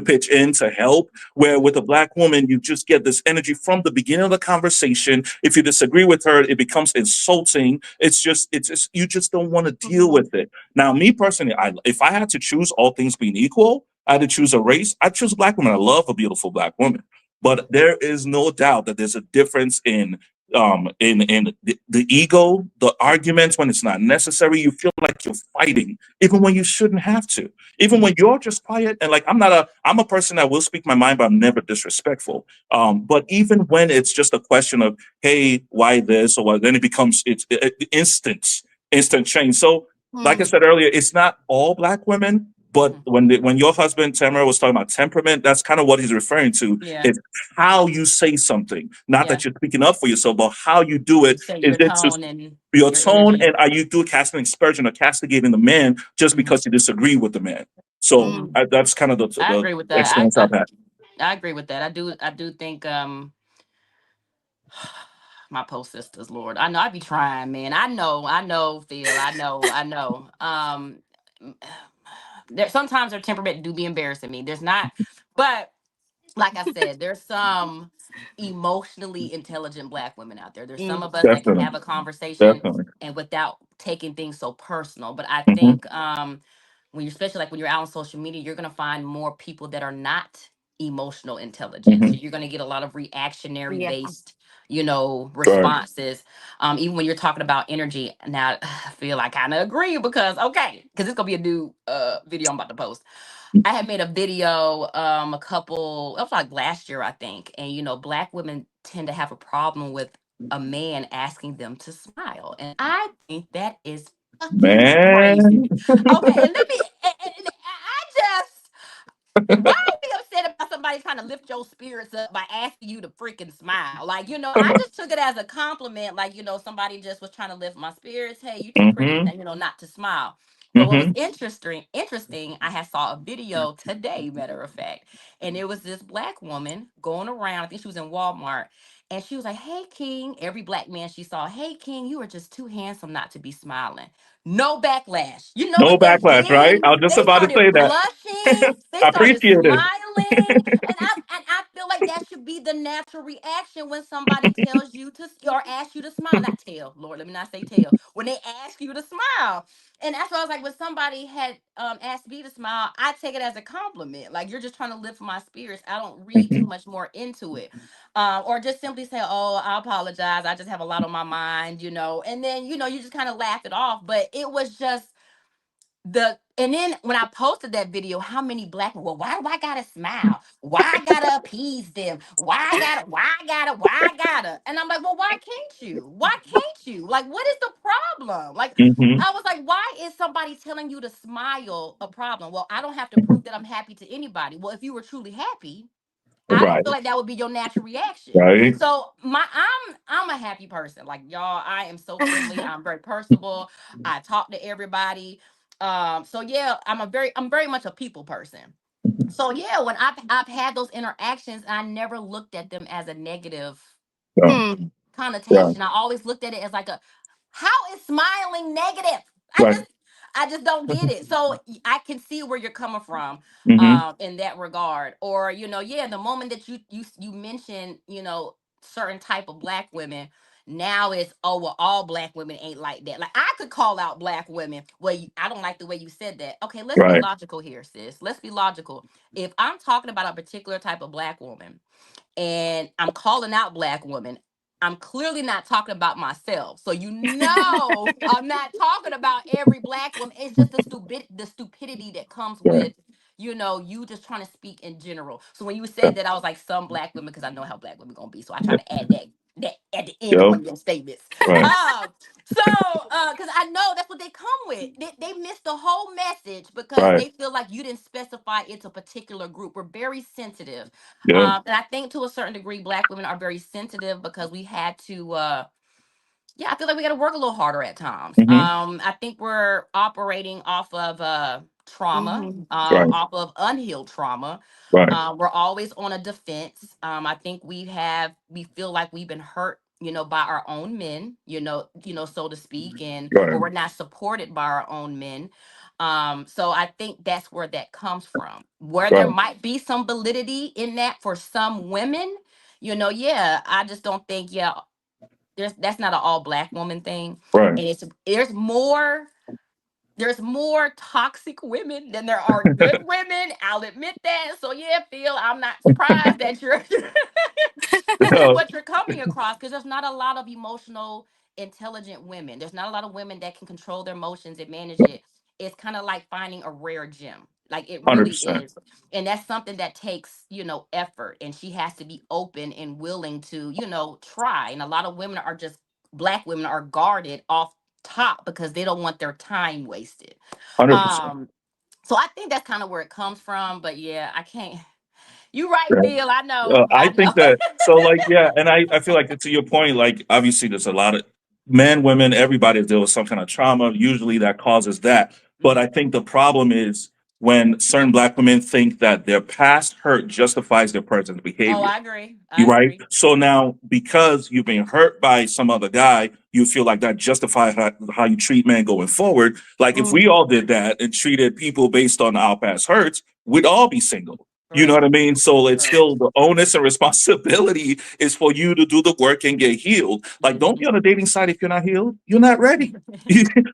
pitch in, to help. Where with a Black woman, you just get this energy from the beginning of the conversation. If you disagree with her, it becomes insulting. It's just you just don't want to deal with it. Now, me personally, if I had to choose all things being equal, I had to choose a race, I'd choose a Black woman. I love a beautiful Black woman. But there is no doubt that there's a difference in the ego, the arguments when it's not necessary. You feel like you're fighting, even when you shouldn't have to. Even when you're just quiet and like I'm a person that will speak my mind, but I'm never disrespectful. But even when it's just a question of, hey, why this or what, then it becomes instant change. So, like I said earlier, it's not all Black women. But when your husband Tamara was talking about temperament, that's kind of what he's referring to. Yeah. It's how you say something, not that you're speaking up for yourself, but how you do You it. say Is your it tone and your your tone, energy. and are you casting aspersion or castigating the man just because you disagree with the man? So that's kind of I the agree with that. experience I've had. I agree with that. I do think my post sisters, Lord. I know I be trying, man. I know, Phil. I know. There sometimes their temperament do be embarrassing me. There's not, but like I said, there's some emotionally intelligent Black women out there. There's some of us that can Definitely, have a conversation definitely. and without taking things so personal. But I Hmm. think when you're especially like when you're out on social media, you're gonna find more people that are not emotional intelligence. Hmm. So you're going to get a lot of reactionary Yeah. based, you know, Right. responses. Even when you're talking about energy. Now, I feel I kind of agree because it's gonna be a new video I'm about to post. I had made a video it was like last year, I think. And you know, black women tend to have a problem with a man asking them to smile. And I think that is fucking crazy. Man. Okay, and let me and I just why be upset about somebody trying to lift your spirits up by asking you to freaking smile? Like, you know, I just took it as a compliment. Like, you know, somebody just was trying to lift my spirits. Hey, you too pretty, Hmm. you know, not to smile. But what was Hmm. interesting, I had saw a video today, matter of fact, and it was this black woman going around. I think she was in Walmart, and she was like, "Hey, King." Every black man she saw, "Hey, King, you are just too handsome not to be smiling." No backlash. You know No what they backlash, right? did? I was just They about to say started that. blushing. They I started appreciate it. smiling. And I feel like that should be the natural reaction when somebody tells you to or asks you to smile. Not tell, Lord, let me not say tell. When they ask you to smile. And that's why I was like, when somebody had asked me to smile, I take it as a compliment. Like you're just trying to lift my spirits. I don't read too Hmm. much more into it. Or just simply say, "Oh, I apologize. I just have a lot on my mind," you know. And then, you know, you just kind of laugh it off. But it was just and then when I posted that video, how many black people, well, why do I gotta smile? Why I gotta appease them? Why I gotta? And I'm like, well, why can't you? Why can't you? Like, what is the problem? Like, Hmm. I was like, why is somebody telling you to smile a problem? Well, I don't have to prove that I'm happy to anybody. Well, if you were truly happy, I don't Right. feel like that would be your natural reaction. Right. So I'm a happy person. Like y'all, I am so friendly. I'm very personable. I talk to everybody. So yeah, I'm very much a people person. So yeah, when I've had those interactions, I never looked at them as a negative Yeah. Hmm. Yeah. connotation. I always looked at it as like how is smiling negative? I Right. just I just don't get it. So I can see where you're coming from Hmm. in that regard. Or, you know, yeah, the moment that you mention, you know, certain type of black women, now it's, oh well, all black women ain't like that. Like I could call out black women. Well, I don't like the way you said that. Okay, let's be Right. logical here, sis. Let's be logical. If I'm talking about a particular type of black woman and I'm calling out black women, I'm clearly not talking about myself. So you know I'm not talking about every black woman. It's just the stupidity that comes Right. with, you know, you just trying to speak in general. So when you said that, I was like, some black women, because I know how black women gonna be. So I try Yeah. to add that at the end of Yep. one of your statements. Right. So because I know that's what they come with. They miss the whole message because Right. they feel like you didn't specify it's a particular group. We're very sensitive. Yep. And I think to a certain degree, black women are very sensitive because we had to yeah, I feel like we got to work a little harder at times. Hmm. I think we're operating off of trauma, Hmm. Right. off of unhealed trauma. Right. We're always on a defense. I think we feel like we've been hurt, you know, by our own men, so to speak, and or Right. we're not supported by our own men. So I think that's where that comes from. Where there Right. might be some validity in that for some women, yeah, I just don't think, yeah, that's not an all black woman thing. Right. And there's more toxic women than there are good women. I'll admit that. So yeah, Phil, I'm not surprised that you're this is No. what you're coming across because there's not a lot of emotional intelligent women. There's not a lot of women that can control their emotions and manage it. It's kind of like finding a rare gem. Like it really 100%. is. And that's something that takes, effort. And she has to be open and willing to, try. And a lot of women are just black women are guarded off top because they don't want their time wasted. 100%. Um, so I think that's kind of where it comes from. But yeah, I can't. You right, Phil. I know. I I know. think that so like yeah, and I feel like to your point, like obviously there's a lot of men, women, everybody deal with some kind of trauma. Usually that causes that. But I think the problem is when certain black women think that their past hurt justifies their present Oh, behavior. I agree. You I right? agree. So now because you've been hurt by some other guy, you feel like that justifies how you treat men going forward. Like if we Mm. all did that and treated people based on our past hurts, we'd all be single. You know what Right. I mean? So it's Right. still the onus and responsibility is for you to do the work and get healed. Like, don't Mm-hmm. be on a dating site if you're not healed. You're not ready.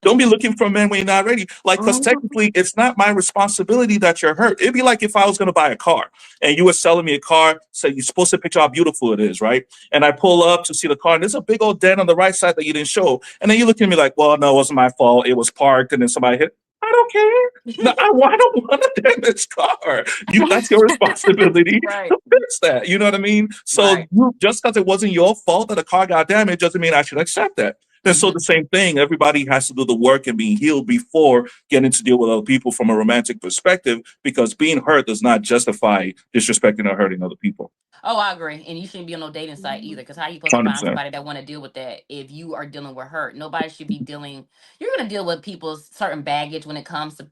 Don't be looking for men when you're not ready. Like, because technically, it's not my responsibility that you're hurt. It'd be like if I was going to buy a car and you were selling me a car, say you're supposed to picture how beautiful it is, right? And I pull up to see the car, and there's a big old dent on the right side that you didn't show. And then you look at me like, well, no, it wasn't my fault. It was parked, and then somebody hit. I don't care. No, I don't want a damaged car. That's your responsibility Right. to fix that. You know what I mean? So Right. just because it wasn't your fault that the car got damaged doesn't mean I should accept that. And so Mm-hmm. the same thing, everybody has to do the work and being healed before getting to deal with other people from a romantic perspective, because being hurt does not justify disrespecting or hurting other people. Oh, I agree. And you shouldn't be on no dating site either. Because how you supposed to find 100%. somebody that want to deal with that if you are dealing with hurt? Nobody should be dealing. You're gonna deal with people's certain baggage when it comes to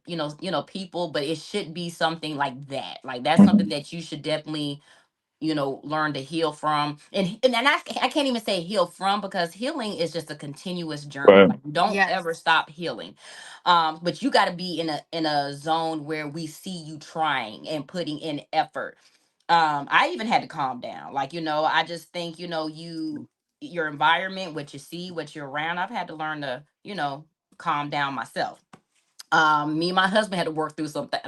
people, but it should be something like that. Like that's something Mhm. that you should definitely learn to heal from. And I can't even say heal from, because healing is just a continuous journey. Right. Like you don't Yes. ever stop healing. But you got to be in a zone where we see you trying and putting in effort. I even had to calm down. Like, I just think, your environment, what you see, what you're around, I've had to learn to, calm down myself. Me and my husband had to work through something.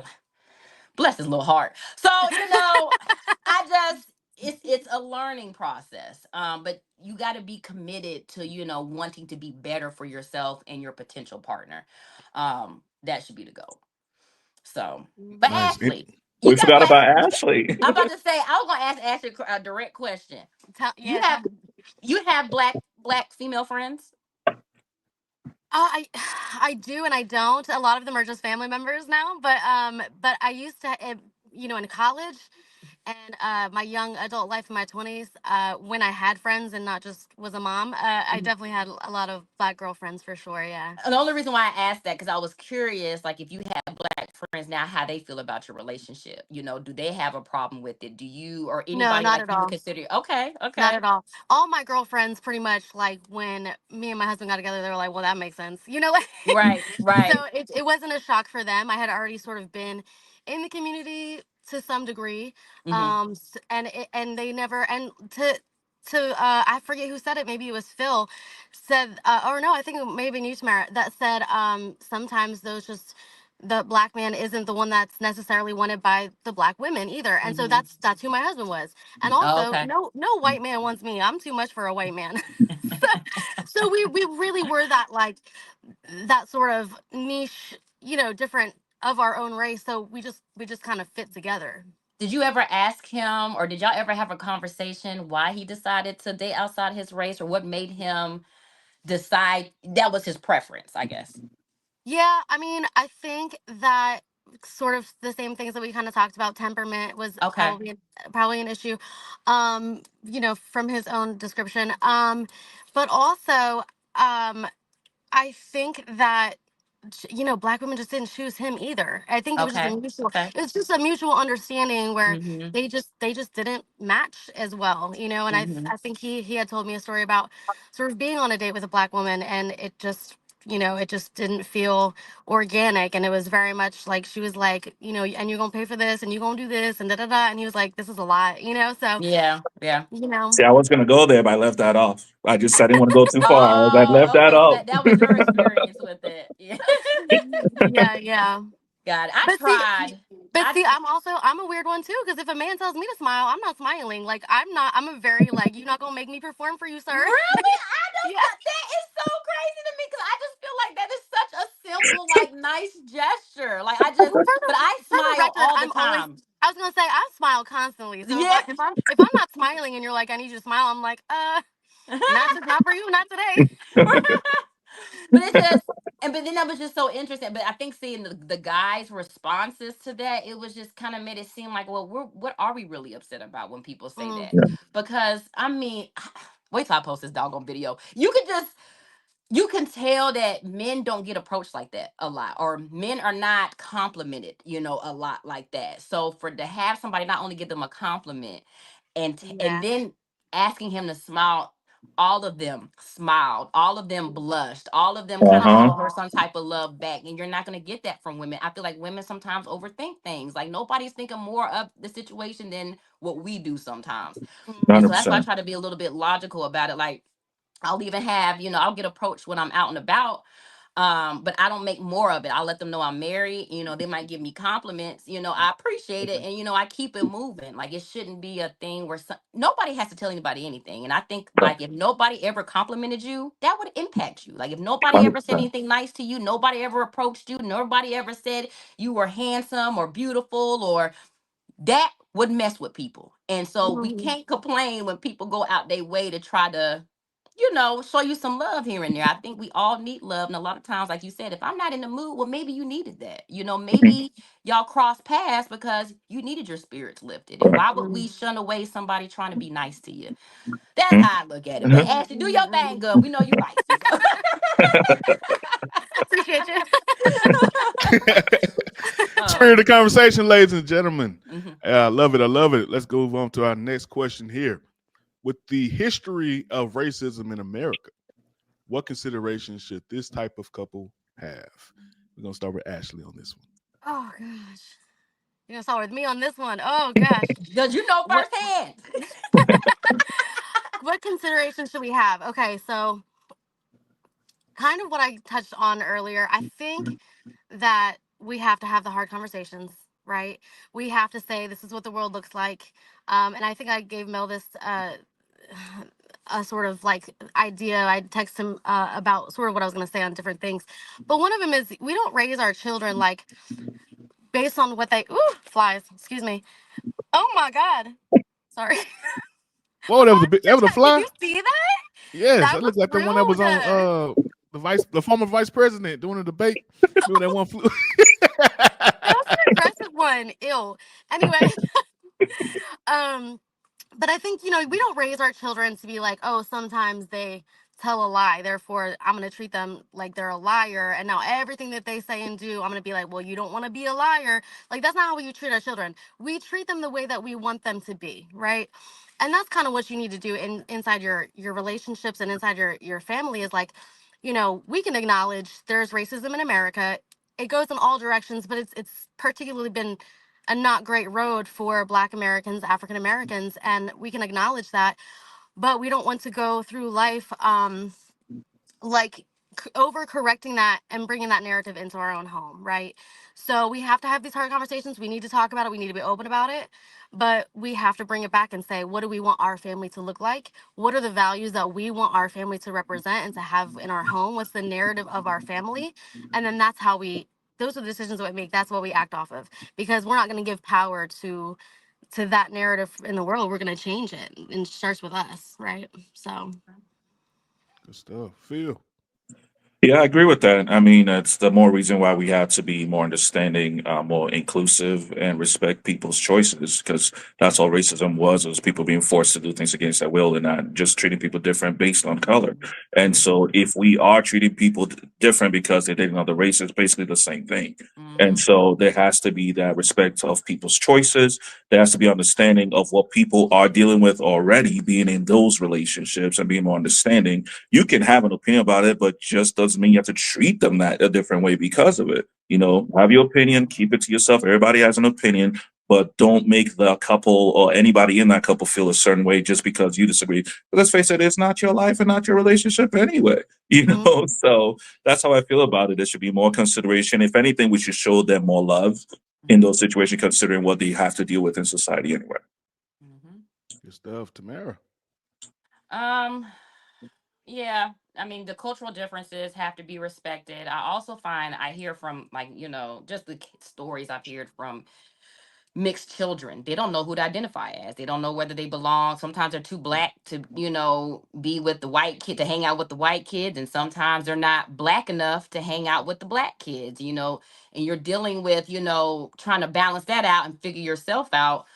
Bless his little heart. So, I just it's a learning process. But you got to be committed to, wanting to be better for yourself and your potential partner. That should be the goal. So, but Mhm. Nice. Ashley, you We got forgot black. about Ashley. I'm about to say I was gonna ask Ashley a direct question. You Yeah, tell have me. you have black female friends? I I do and I don't. A lot of them are just family members now, but I used to, in college and my young adult life in my 20s, when I had friends and not just was a mom, I definitely had a lot of black girlfriends for sure. Yeah. And the only reason why I asked that, because I was curious, like if you have black friends now, how they feel about your relationship. Do they have a problem with it? Do you or No, anybody not like at you would all. consider? Okay, Not okay, at all. All my girlfriends pretty much, like, when me and my husband got together, they were like, "Well, that makes sense." Like, right, right. so it wasn't a shock for them. I had already sort of been in the community to some degree, Mm-hmm. and they never, and I forget who said it. Maybe it was Phil said, or no, I think it may have been you, Tamara, that said, sometimes those just the black man isn't the one that's necessarily wanted by the black women either, and so Mm-hmm. that's who my husband was. And Oh, also, okay. no white man wants me. I'm too much for a white man. so, so we really were that, like, that sort of niche, different of our own race. So we just kind of fit together. Did you ever ask him, or did y'all ever have a conversation why he decided to date outside his race, or what made him decide that was his preference? I guess. Yeah, I mean, I think that sort of the same things that we kind of talked about. Temperament was Okay. probably an issue, from his own description. But also, um, I think that black women just didn't choose him either. I think it was just a Okay. mutual. Okay. It's just a mutual understanding where Mm-hmm. they just didn't match as well. And Mm-hmm. I think he had told me a story about sort of being on a date with a black woman, and it just didn't feel organic, and it was very much like she was like, and you're gonna pay for this, and you're gonna do this, and da da da, and he was like, this is a lot. So Yeah. Yeah. you know. See, I was going to go there, but I left that off. I just I didn't want to go too far. I left Oh, that okay. So off. that was your experience with it. Yeah. Yeah, yeah. God, I But see, tried. but I see, I'm a weird one too. Because if a man tells me to smile, I'm not smiling. Like, I'm not. I'm a very, like, you're not gonna make me perform for you, sir. really, I just Yeah. that is so crazy to me, because I just feel like that is such a simple, like, nice gesture. Like I just, Well, but I for the smile record, all the I'm always. time. I was gonna say I smile constantly. So if Yeah. I if I'm not smiling and you're like, I need you to smile, I'm like, not for you, not today. But it's just, but then that was just so interesting. But I think seeing the guys' responses to that, it was just kind of made it seem like, well, what are we really upset about when people say Mm, that? Because I mean, wait till I post this doggone video. You can tell that men don't get approached like that a lot, or men are not complimented, a lot like that. So for to have somebody not only give them a compliment, and yeah. then asking him to smile all of them smiled, all of them blushed, all of them kind of Uh-huh. showed her some type of love back. And you're not going to get that from women. I feel like women sometimes overthink things. Like nobody's thinking more of the situation than what we do sometimes. And so that's why I 100%. try to be a little bit logical about it. Like I'll even have, I'll get approached when I'm out and about. But I don't make more of it. I'll let them know I'm married. They might give me compliments. I appreciate it, and I keep it moving. Like it shouldn't be a thing where nobody has to tell anybody anything. And I think like if nobody ever complimented you, that would impact you. Like if nobody ever said 100%. anything nice to you, nobody ever approached you, nobody ever said you were handsome or beautiful, or that would mess with people. And so we Mhm. can't complain when people go out their way to try to, show you some love here and there. I think we all need love. And a lot of times, like you said, if I'm not in the mood, well, maybe you needed that. Mhm. Maybe y'all crossed paths because you needed your spirits lifted. And Right. why would we Mhm. shun away somebody trying to be nice to you? That's Mhm. how I look at it. But Mhm. Ashley, do your thing, good. We know you feisty. So. Appreciate you. Turn the um, conversation, ladies and gentlemen. mhm. I love it. I love it. Let's go on to our next question here. With the history of racism in America, what considerations should this type of couple have? We're gonna start with Ashley on this one. Oh gosh. You're gonna start with me on this one. Oh gosh. Because you know What firsthand. what considerations should we have? Okay, so kind of what I touched on earlier. I think that we have to have the hard conversations, right? We have to say this is what the world looks like. And I think I gave Mel this a sort of like idea. I text him about sort of what I was going to say on different things. But one of them is we don't raise our children like based on what they ooh flies. Excuse me. Oh my god. Sorry. Whoa, that was On a big, that your was a chat. Did fly. you see that? Yes, That that was looked like the one that was on rude. the former vice president doing a debate. Remember that one flew? That was an aggressive one. Ew. Anyway, um, but I think, we don't raise our children to be like, oh, sometimes they tell a lie. Therefore, I'm going to treat them like they're a liar. And now everything that they say and do, I'm going to be like, well, you don't want to be a liar. Like, that's not how we treat our children. We treat them the way that we want them to be, right? And that's kind of what you need to do inside your relationships and inside your family is like, we can acknowledge there's racism in America. It goes in all directions, but it's particularly been a not great road for Black Americans, African Americans, and we can acknowledge that. But we don't want to go through life like over correcting that and bringing that narrative into our own home, right? So we have to have these hard conversations. We need to talk about it. We need to be open about it. But we have to bring it back and say, what do we want our family to look like? What are the values that we want our family to represent and to have in our home? What's the narrative of our family? And then that's how those are the decisions that we make. That's what we act off of. Because we're not going to give power to that narrative in the world. We're going to change it. And it starts with us, right? So Good stuff. Phil. Yeah, I agree with that. I mean, it's the more reason why we have to be more understanding, more inclusive, and respect people's choices. Because that's all racism was people being forced to do things against their will and not just treating people different based on color. And Mhm. so, if we are treating people different because they're dating other races, it's basically the same thing. And Mhm. so, there has to be that respect of people's choices. There has to be understanding of what people are dealing with already, being in those relationships, and being more understanding. You can have an opinion about it, but just doesn't mean you have to treat them that a different way because of it. Have your opinion, keep it to yourself. Everybody has an opinion, but don't make the couple or anybody in that couple feel a certain way just because you disagree. But let's face it, it's not your life and not your relationship anyway. mhm, So that's how I feel about it. There should be more consideration. If anything, we should show them more love in Mhm. those situations, considering what they have to deal with in society anyway. Mhm. Good stuff. Tamara. Um, yeah, I mean, the cultural differences have to be respected. I also find I hear from like, just the stories I've heard from mixed children. They don't know who to identify as. They don't know whether they belong. Sometimes they're too black to, be with the white kid, to hang out with the white kids. And sometimes they're not black enough to hang out with the black kids. And you're dealing with, trying to balance that out and figure yourself out.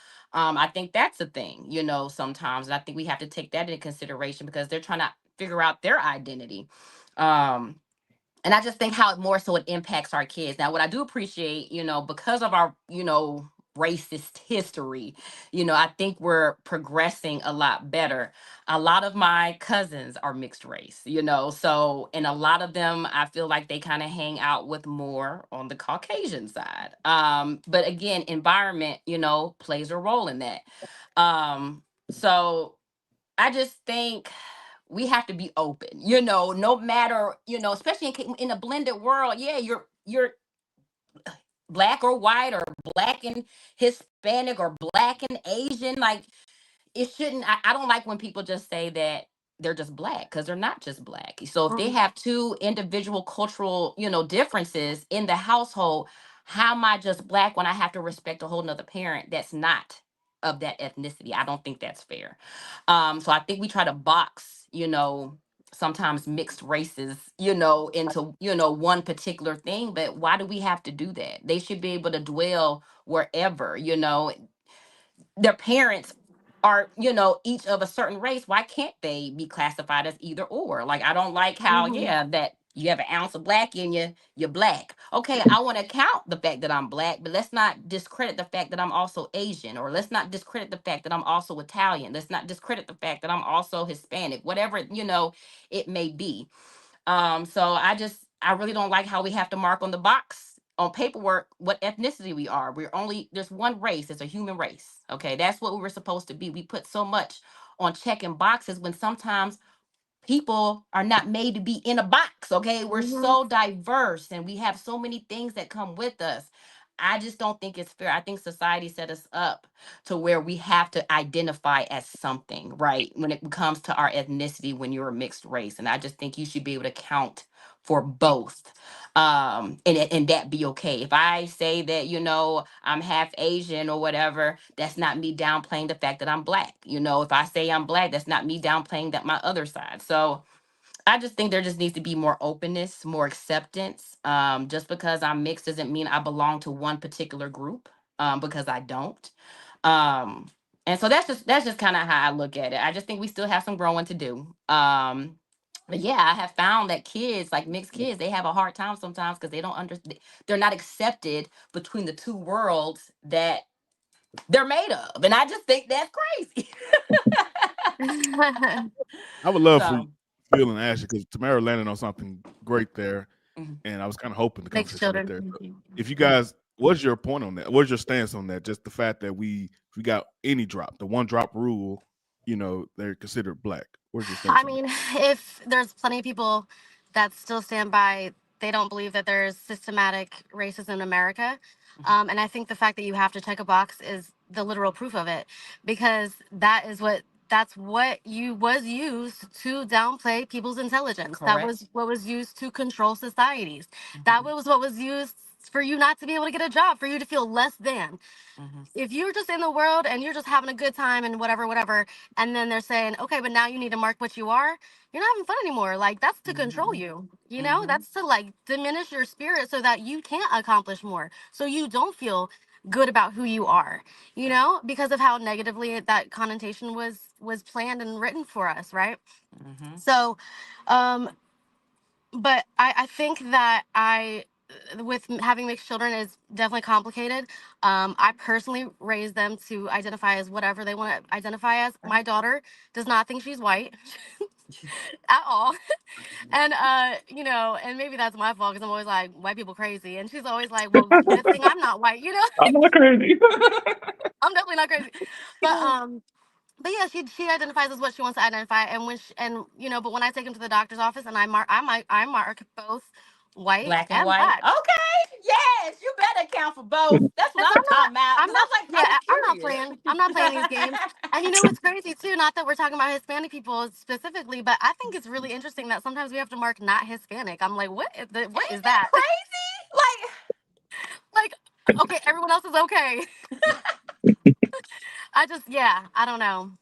I think that's a thing, sometimes. And I think we have to take that into consideration because they're trying to figure out their identity. Um, and I just think how it more so it impacts our kids. Now, what I do appreciate, because of our, racist history. I think we're progressing a lot better. A lot of my cousins are mixed race, so, and a lot of them, I feel like they kind of hang out with more on the Caucasian side. But again, environment, plays a role in that. So I just think we have to be open, no matter, especially in a blended world. Yeah, you're black or white, or black and Hispanic, or black and Asian. Like, it shouldn't, I don't like when people just say that they're just black, because they're not just black. So if they Mhm. have two individual cultural, differences in the household, how am I just black when I have to respect a whole nother parent that's not of that ethnicity? I don't think that's fair. So I think we try to box, sometimes mixed races, into, one particular thing. But why do we have to do that? They should be able to dwell wherever, their parents are, each of a certain race. Why can't they be classified as either or? Like, I don't like how, Mhm. yeah, that you have an ounce of black in you, you're black. Okay, I want to count the fact that I'm black, but let's not discredit the fact that I'm also Asian, or let's not discredit the fact that I'm also Italian. Let's not discredit the fact that I'm also Hispanic, whatever, it may be. So I really don't like how we have to mark on the box on paperwork what ethnicity we are. There's one race. It's a human race. Okay, that's what we were supposed to be. We put so much on checking boxes when sometimes people are not made to be in a box. Okay, we're Mhm. so diverse and we have so many things that come with us. I just don't think it's fair. I think society set us up to where we have to identify as something, right, when it comes to our ethnicity, when you're a mixed race. And I just think you should be able to count for both, and that be okay. If I say that, I'm half Asian or whatever, that's not me downplaying the fact that I'm black. If I say I'm black, that's not me downplaying that my other side. So I just think there just needs to be more openness, more acceptance. Just because I'm mixed doesn't mean I belong to one particular group, because I don't. Um, and so that's just kind of how I look at it. I just think we still have some growing to do. But yeah, I have found that kids, like mixed kids, they have a hard time sometimes because they don't understand. They're not accepted between the two worlds that they're made of, and I just think that's crazy. I would love for So, Phil and Ashley, because Tamara landed on something great there, mhm. and I was kind of hoping the Mixed conversation went children. there. So if you guys, what's your point on that? What's your stance on that? Just the fact that we got any drop, the one drop rule, they're considered black. Where's your stance I on that? mean, if there's plenty of people that still stand by, they don't believe that there's systematic racism in America. Mhm. And I think the fact that you have to check a box is the literal proof of it, because that's what you was used to downplay people's intelligence. That Correct. was what was used to control societies. That Mhm. was what was used for you not to be able to get a job, for you to feel less than. Mhm. If you're just in the world and you're just having a good time and whatever, whatever, and then they're saying, okay, but now you need to mark what you are, you're not having fun anymore. Like, that's to control Mhm. you, Mhm. that's to like diminish your spirit so that you can't accomplish more. So you don't feel good about who you are, because of how negatively that connotation was planned and written for us, right? Mhm. So, um, but I think that with having mixed children is definitely complicated. I personally raise them to identify as whatever they want to identify as. My daughter does not think she's white at all. And and maybe that's my fault because I'm always like, white people crazy, and she's always like, well, good thing I'm not white. I'm not crazy. I'm definitely not crazy. But yeah, she identifies as what she wants to identify, and but when I take him to the doctor's office and I mark both white Black and and white. black. Okay. Yes, you better account for both. That's what Cause I'm talking about. I'm Because I not, was like, yeah, I was I'm not curious. playing. I'm not playing these games. And you know what's crazy too? Not that we're talking about Hispanic people specifically, but I think it's really interesting that sometimes we have to mark not Hispanic. I'm like, what is Ain't that that? crazy? Like, okay, everyone else is okay. Yeah, I don't know.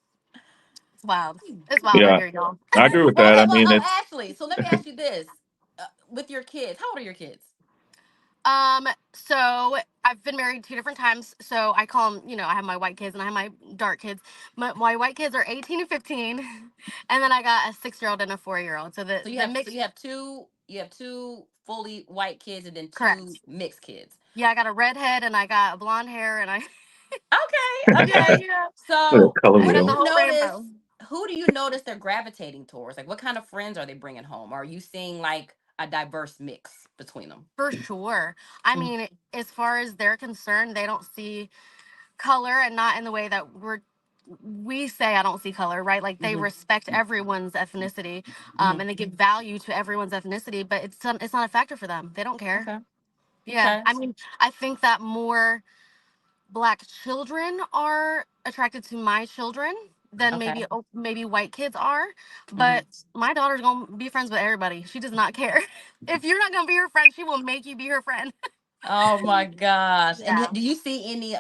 It's wild. Like, It's wild out Yeah, here, y'all. I agree with well, that. okay. I Well, mean, oh, it's Ashley. So let me ask you this: with your kids, how old are your kids? So I've been married two different times. So I call them, I have my white kids and I have my dark kids. My white kids are 18 and 15, and then I got a 6-year-old and a 4-year-old. So the So you the have so mixed, you have two fully white kids and then two correct. mixed kids. Yeah, I got a redhead and I got a blonde hair and I. Okay, Yeah, okay. yeah. Little So, color what I do got the wheel. you whole notice? rainbow. Who do you notice they're gravitating towards? Like, what kind of friends are they bringing home? Or are you seeing like a diverse mix between them? For sure. I Mm, mean, as far as they're concerned, they don't see color, and not in the way that we say I don't see color, right? Like they mm-hmm. respect everyone's ethnicity, Mm-hmm. and they give value to everyone's ethnicity, but it's not a factor for them. They don't care. Okay. Yeah, Okay. I mean, I think that more black children are attracted to my children than Okay. maybe white kids are, Mm-hmm. but my daughter's gonna be friends with everybody. She does not care. If you're not gonna be her friend, she will make you be her friend. Oh my gosh. And Yeah. do you see any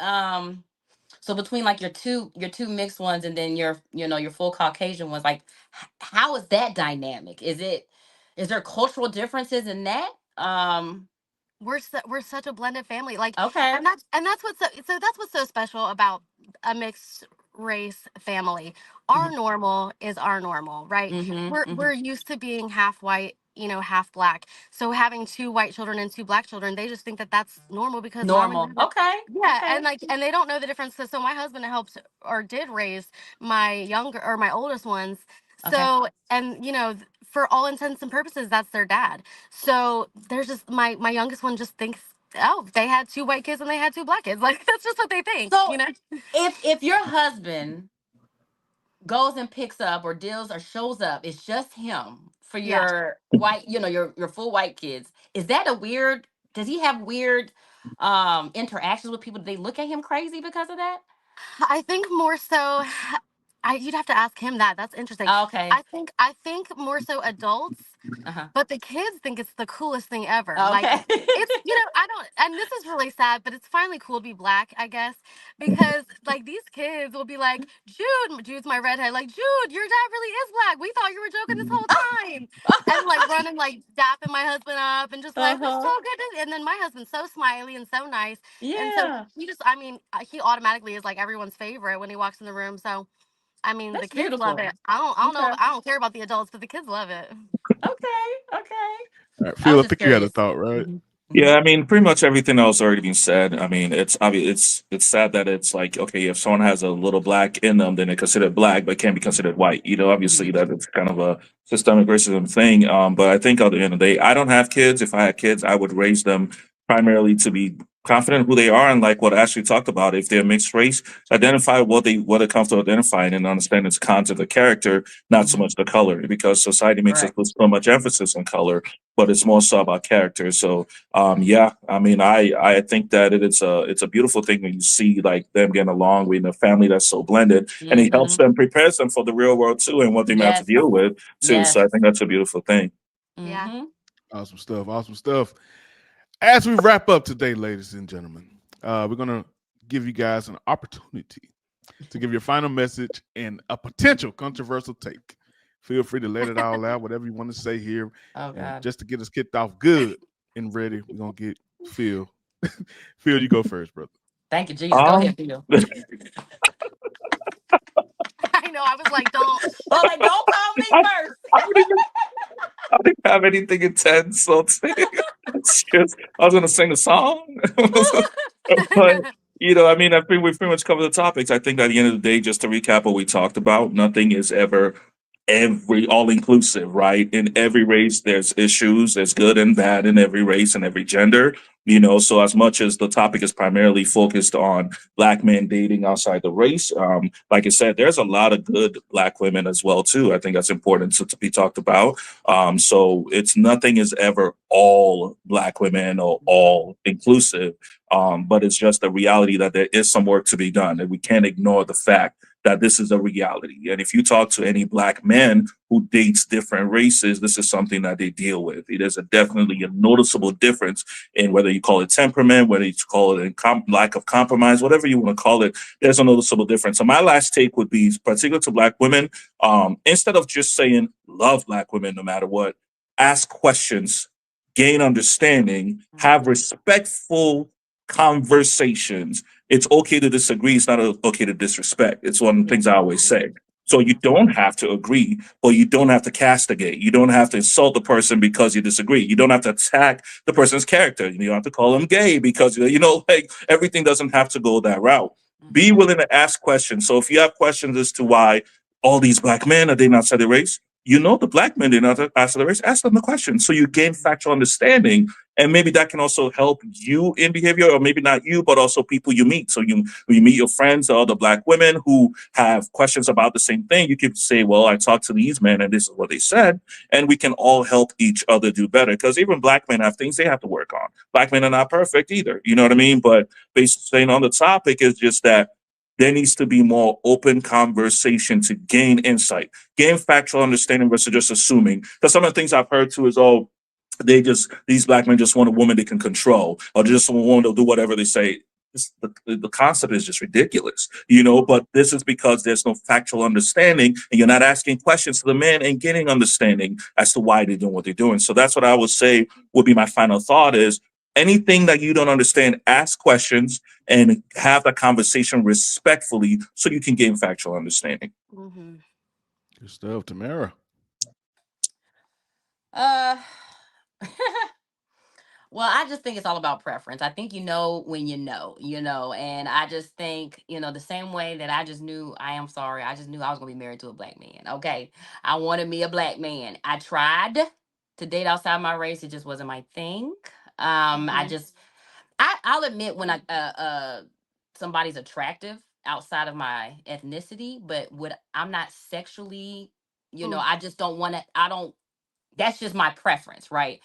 so between like your two mixed ones and then your full Caucasian ones, like how is that dynamic? Is there cultural differences in that? We're such a blended family, like, Okay. and that's what's so special about a mixed race family. Our Mm-hmm. normal is our normal, right? Mm-hmm. We're Mm-hmm. used to being half white, half black. So having two white children and two black children, they just think that that's normal because mom and Normal. dad. Okay. Yeah, Okay. and like, and they don't know the difference. So my husband helped or did raise my oldest ones. Okay. So, and for all intents and purposes, that's their dad. So there's just my youngest one just thinks, oh, they had two white kids and they had two black kids. Like that's just what they think, So if your husband goes and picks up or deals or shows up, it's just him for Yeah. your white, your full white kids. Is that a weird? Does he have weird interactions with people? Do they look at him crazy because of that? I think more so. You'd have to ask him that. That's interesting. Okay. I think more so adults. Uh-huh. But the kids think it's the coolest thing ever. Like Okay. it's I don't, and this is really sad, but it's finally cool to be black, I guess, because like these kids will be like, Jude's my redhead, like, Jude, your dad really is black. We thought you were joking this whole time. And like running, like dapping my husband up and just like, we're so Uh-huh. good. And then my husband's so smiley and so nice. And so Yeah. he just, I mean, he automatically is like everyone's favorite when he walks in the room. So I mean, the That's kids love beautiful. it. I don't know, Okay. I don't care about the adults, but the kids love it. Okay. Okay. All right, I Phil, was I just think you had a curious. thought, right? Hmm. Hmm. Yeah, I mean, pretty much everything else already been said. I mean, it's obvious. It's sad that it's like, okay, if someone has a little black in them, then they're considered black, but can't be considered white. Obviously Hmm. that it's kind of a systemic racism thing. But I think at the end of the day, I don't have kids. If I had kids, I would raise them primarily to be confident who they are, and like what Ashley talked about, if they're mixed race, identify what they're comfortable identifying and understand its content of character, not so Hmm. much the color, because society makes us Correct. put so much emphasis on color, but it's more so about character. So yeah, I mean, I think that it's a beautiful thing when you see like them getting along with a family that's so blended, and it helps Hmm. them, prepares them for the real world too, and what they may have to Yes. deal with too. So Yes. I think that's a beautiful thing. Yeah. Hmm. Awesome stuff. Awesome stuff. As we wrap up today, ladies and gentlemen, we're going to give you guys an opportunity to give your final message and a potential controversial take. Feel free to let it all out, whatever you want to say here. Oh And God. just to get us kicked off good and ready, we're going to get Phil. Phil, you go first, brother. Thank you, Jesus. Go Um, ahead, Phil. I know. I was like, don't. Well, like, don't call me I, first. I don't even I don't even have anything intense. So it's just I was gonna sing a song, but I mean, I think we've pretty much covered the topics. I think at the end of the day, just to recap what we talked about, nothing is ever every all inclusive, right? In every race, there's issues, there's good and bad in every race and every gender. So as much as the topic is primarily focused on black men dating outside the race, like I said, there's a lot of good black women as well too. I think that's important to be talked about. So it's nothing is ever all black women or all inclusive, but it's just a reality that there is some work to be done, and we can't ignore the fact that this is a reality. And if you talk to any black man who dates different races, this is something that they deal with. It is definitely a noticeable difference in whether you call it temperament, whether you call it lack of compromise, whatever you want to call it. There's a noticeable difference. So my last take would be, particular to black women, instead of just saying love black women no matter what, ask questions, gain understanding, have Mhm. respectful conversations. It's okay to disagree. It's not okay to disrespect. It's one of the things I always say. So you don't have to agree, but you don't have to castigate. You don't have to insult the person because you disagree. You don't have to attack the person's character. You don't have to call them gay because like everything doesn't have to go that route. Be Mm-hmm. willing to ask questions. So if you have questions as to why all these black men are they not outside the race, you know the black men did not outside the race. Ask them the question so you gain factual understanding, and maybe that can also help you in behavior, or maybe not you, but also people you meet. So you meet your friends or other black women who have questions about the same thing. You could say, "Well, I talked to these men, and this is what they said," and we can all help each other do better. Because even black men have things they have to work on. Black men are not perfect either. You know what I mean? But based saying on the topic is just that there needs to be more open conversation to gain insight, gain factual understanding versus just assuming. Because some of the things I've heard too is, oh, these black men just want a woman they can control, or they just want a woman to do whatever they say. The concept is just ridiculous, you know. But this is because there's no factual understanding, and you're not asking questions to the men and getting understanding as to why they're doing what they're doing. So that's what I would say would be my final thought: is anything that you don't understand, ask questions and have that conversation respectfully, so you can gain factual understanding. Mm-hmm. Good stuff, Tamara. Uh, well, I just think it's all about preference. I think you know when you know, and I just think, the same way that I just knew, I am sorry, I just knew I was going to be married to a black man. Okay. I wanted me a black man. I tried to date outside my race. It just wasn't my thing. I Mm-hmm. just, I'll admit when somebody's attractive outside of my ethnicity, but I'm not sexually, I just don't want to, that's just my preference, right?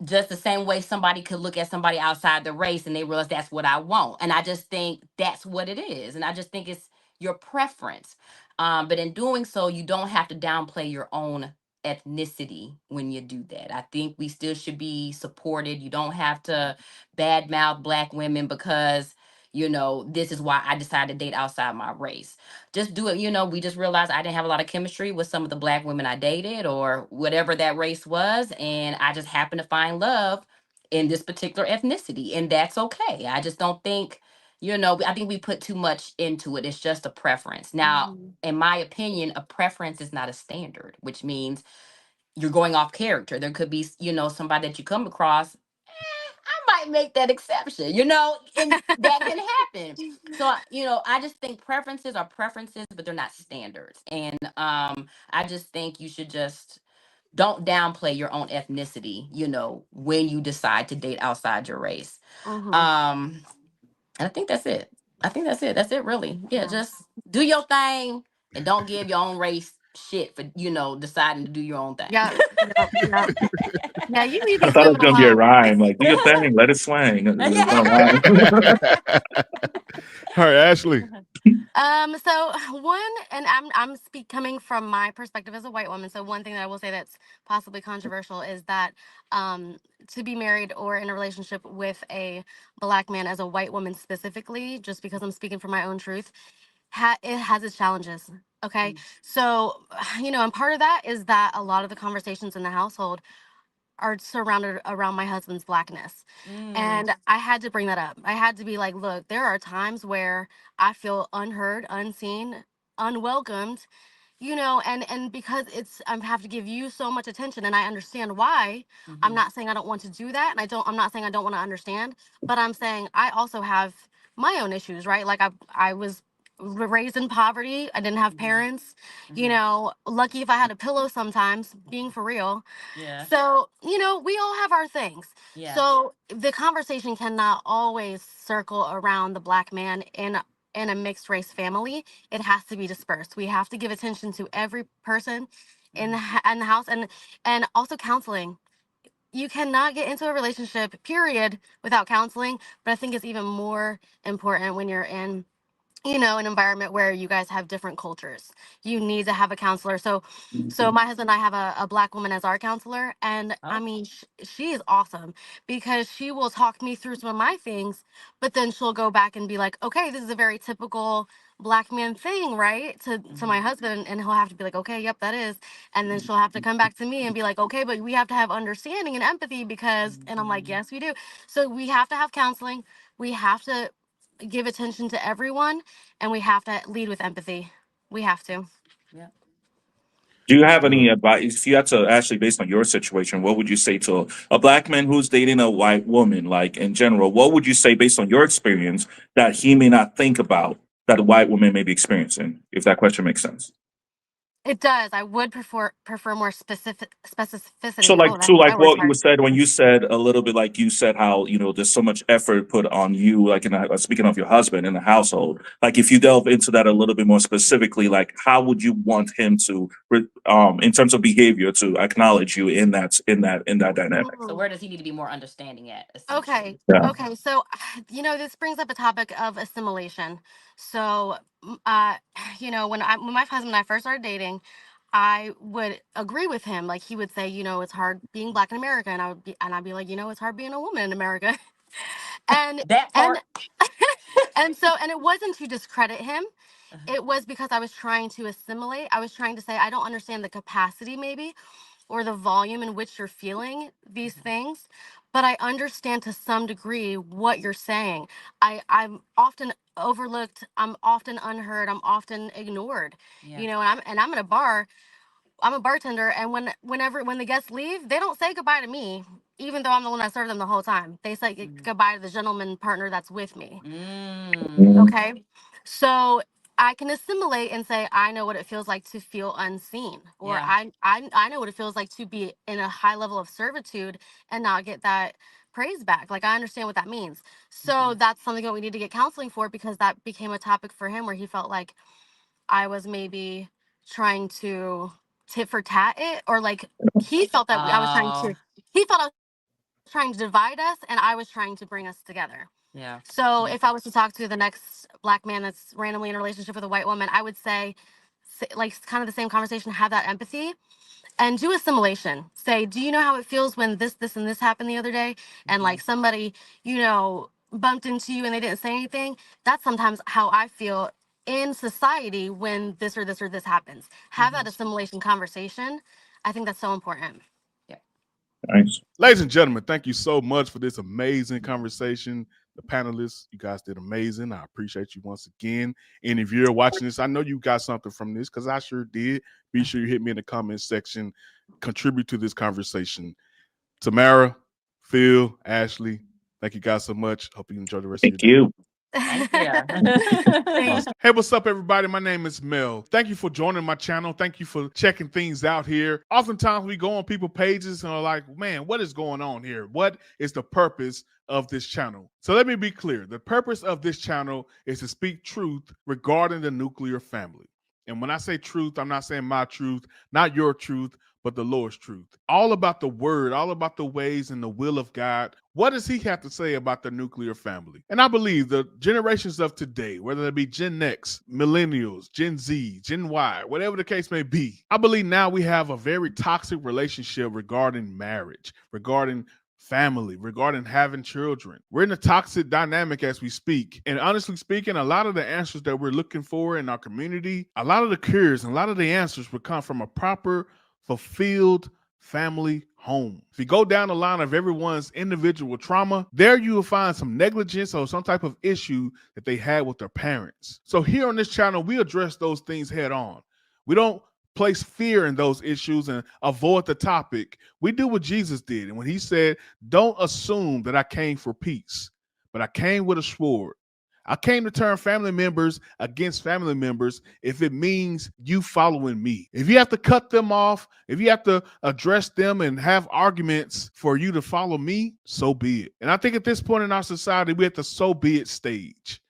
Just the same way somebody could look at somebody outside the race and they realize that's what I want. And I just think that's what it is. And I just think it's your preference. But in doing so, you don't have to downplay your own ethnicity when you do that. I think we still should be supported. You don't have to badmouth black women because, this is why I decided to date outside my race. Just do it. We just realized I didn't have a lot of chemistry with some of the black women I dated or whatever that race was. And I just happened to find love in this particular ethnicity. And that's okay. I just don't think, I think we put too much into it. It's just a preference. Now, Mm-hmm. in my opinion, a preference is not a standard, which means you're going off character. There could be, somebody that you come across, I might make that exception, and that can happen. So, I just think preferences are preferences, but they're not standards. And I just think you should just don't downplay your own ethnicity, when you decide to date outside your race. Mm-hmm. Um, and I think that's it. I think that's it. That's it, really. Yeah, Yeah. just do your thing and don't give your own race shit for, deciding to do your own thing. Yeah. Yeah. Yeah. Yeah. You leave I these thought it was women gonna be a alone. rhyme, like do your thing, let it swing. It's gonna Yeah. rhyme. All right, Ashley. So one, and I'm speak coming from my perspective as a white woman. So one thing that I will say that's possibly controversial is that um, to be married or in a relationship with a black man as a white woman specifically, just because I'm speaking from my own truth, it has its challenges. Okay, so and part of that is that a lot of the conversations in the household are surrounded around my husband's blackness. Mm, And I had to bring that up. I had to be like, look, there are times where I feel unheard, unseen, unwelcomed, and because I have to give you so much attention and I understand why. I'm mhm, not saying I don't want to do that, and I'm not saying I don't want to understand, but I'm saying I also have my own issues, right? Like I was raised in poverty. I didn't have mhm, parents, mhm. lucky if I had a pillow sometimes, being for real. Yeah. So, we all have our things. Yeah. So the conversation cannot always circle around the black man in a mixed race family. It has to be dispersed. We have to give attention to every person in Mhm, in the house, and also counseling. You cannot get into a relationship, period, without counseling. But I think it's even more important when you're in an environment where you guys have different cultures. You need to have a counselor. So my husband and I have a black woman as our counselor, and I oh. mean, she is awesome because she will talk me through some of my things, but then she'll go back and be like, okay, this is a very typical black man thing, right? To my Mhm, husband, and he'll have to be like, okay, yep, that is. And then she'll have to come back to me and be like, okay, but we have to have understanding and empathy because, and I'm like, mhm. yes, we do. So we have to have counseling. We have to give attention to everyone, and we have to lead with empathy. We have to. Yeah. Do you have any advice? If you had to actually, based on your situation, what would you say to a black man who's dating a white woman? Like in general, what would you say based on your experience that he may not think about that a white woman may be experiencing? If that question makes sense. It does. I would prefer more So specificity. like Oh, to my like word's what you hard. said when you said a little bit like you said how there's so much effort put on you like speaking of your husband in the household, like if you delve into that a little bit more specifically, like how would you want him to in terms of behavior to acknowledge you in that dynamic. So Ooh. where does he need to be more understanding at, Okay. essentially? Yeah. Okay. So, this brings up a topic of assimilation. So, when my husband and I first started dating, I would agree with him. Like he would say, it's hard being black in America, and I'd be like, it's hard being a woman in America. and That and part. and it wasn't to discredit him. Uh-huh. It was because I was trying to assimilate. I was trying to say I don't understand the capacity, maybe, or the volume in which you're feeling these Mhm. things, but I understand to some degree what you're saying. I'm often overlooked, I'm often unheard, I'm often ignored. Yeah. And I'm in a bar, I'm a bartender, and when the guests leave, they don't say goodbye to me, even though I'm the one that served them the whole time. They say Mhm. goodbye to the gentleman partner that's with me. Mm. Mhm. Okay. So I can assimilate and say, I know what it feels like to feel unseen, or Yeah. I know what it feels like to be in a high level of servitude and not get that praise back. Like I understand what that means. So Mhm. that's something that we need to get counseling for, because that became a topic for him where he felt like I was maybe trying to tit for tat it, or like he felt that I was trying Oh, to, he felt I was trying to divide us and I was trying to bring us together. yeah. So Yeah. if I was to talk to the next black man that's randomly in a relationship with a white woman, I would say, like, kind of the same conversation, have that empathy and do assimilation. Say, do you know how it feels when this, and this happened the other day? And Mhm. like somebody, bumped into you and they didn't say anything. That's sometimes how I feel in society when this or this or this happens. Have that Mhm. assimilation conversation. I think that's so important. Yeah. Nice. Ladies and gentlemen, thank you so much for this amazing conversation. The panelists, you guys did amazing. I appreciate you once again. And if you're watching this, I know you got something from this because I sure did. Be sure you hit me in the comment section, contribute to this conversation. Tamara, Phil, Ashley, thank you guys so much. Hope you enjoy the rest of your Thank day. you. Thank you. Thank Awesome. Hey, what's up, everybody? My name is Mel. Thank you for joining my channel. Thank you for checking things out here. Oftentimes, we go on people's pages and are like, man, what is going on here? What is the purpose of this channel? So let me be clear. The purpose of this channel is to speak truth regarding the nuclear family. And when I say truth, I'm not saying my truth, not your truth, but the Lord's truth. All about the word, all about the ways and the will of God. What does he have to say about the nuclear family? And I believe the generations of today, whether it be Gen X, millennials, Gen Z, Gen Y, whatever the case may be, I believe now we have a very toxic relationship regarding marriage, regarding family, regarding having children. We're in a toxic dynamic as we speak. And honestly speaking, a lot of the answers that we're looking for in our community, a lot of the cures and a lot of the answers would come from a proper, fulfilled family home. If you go down the line of everyone's individual trauma, there you will find some negligence or some type of issue that they had with their parents. So here on this channel, we address those things head on. We don't place fear in those issues and avoid the topic. We do what Jesus did. And when he said, don't assume that I came for peace, but I came with a sword. I came to turn family members against family members if it means you following me. If you have to cut them off, if you have to address them and have arguments for you to follow me, so be it. And I think at this point in our society, we're at the so be it stage.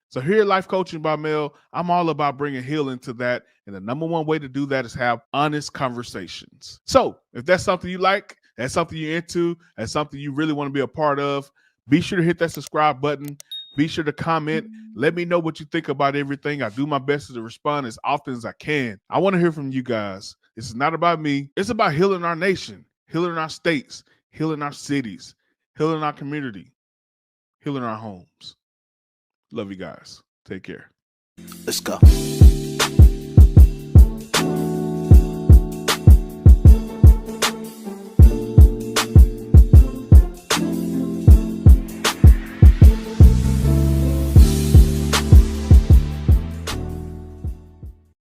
So here at Life Coaching by Mel, I'm all about bringing healing to that. And the number one way to do that is have honest conversations. So if that's something you like, that's something you're into, that's something you really want to be a part of, be sure to hit that subscribe button. Be sure to comment. Let me know what you think about everything. I do my best to respond as often as I can. I want to hear from you guys. This is not about me. It's about healing our nation, healing our states, healing our cities, healing our community, healing our homes. Love you guys. Take care. Let's go.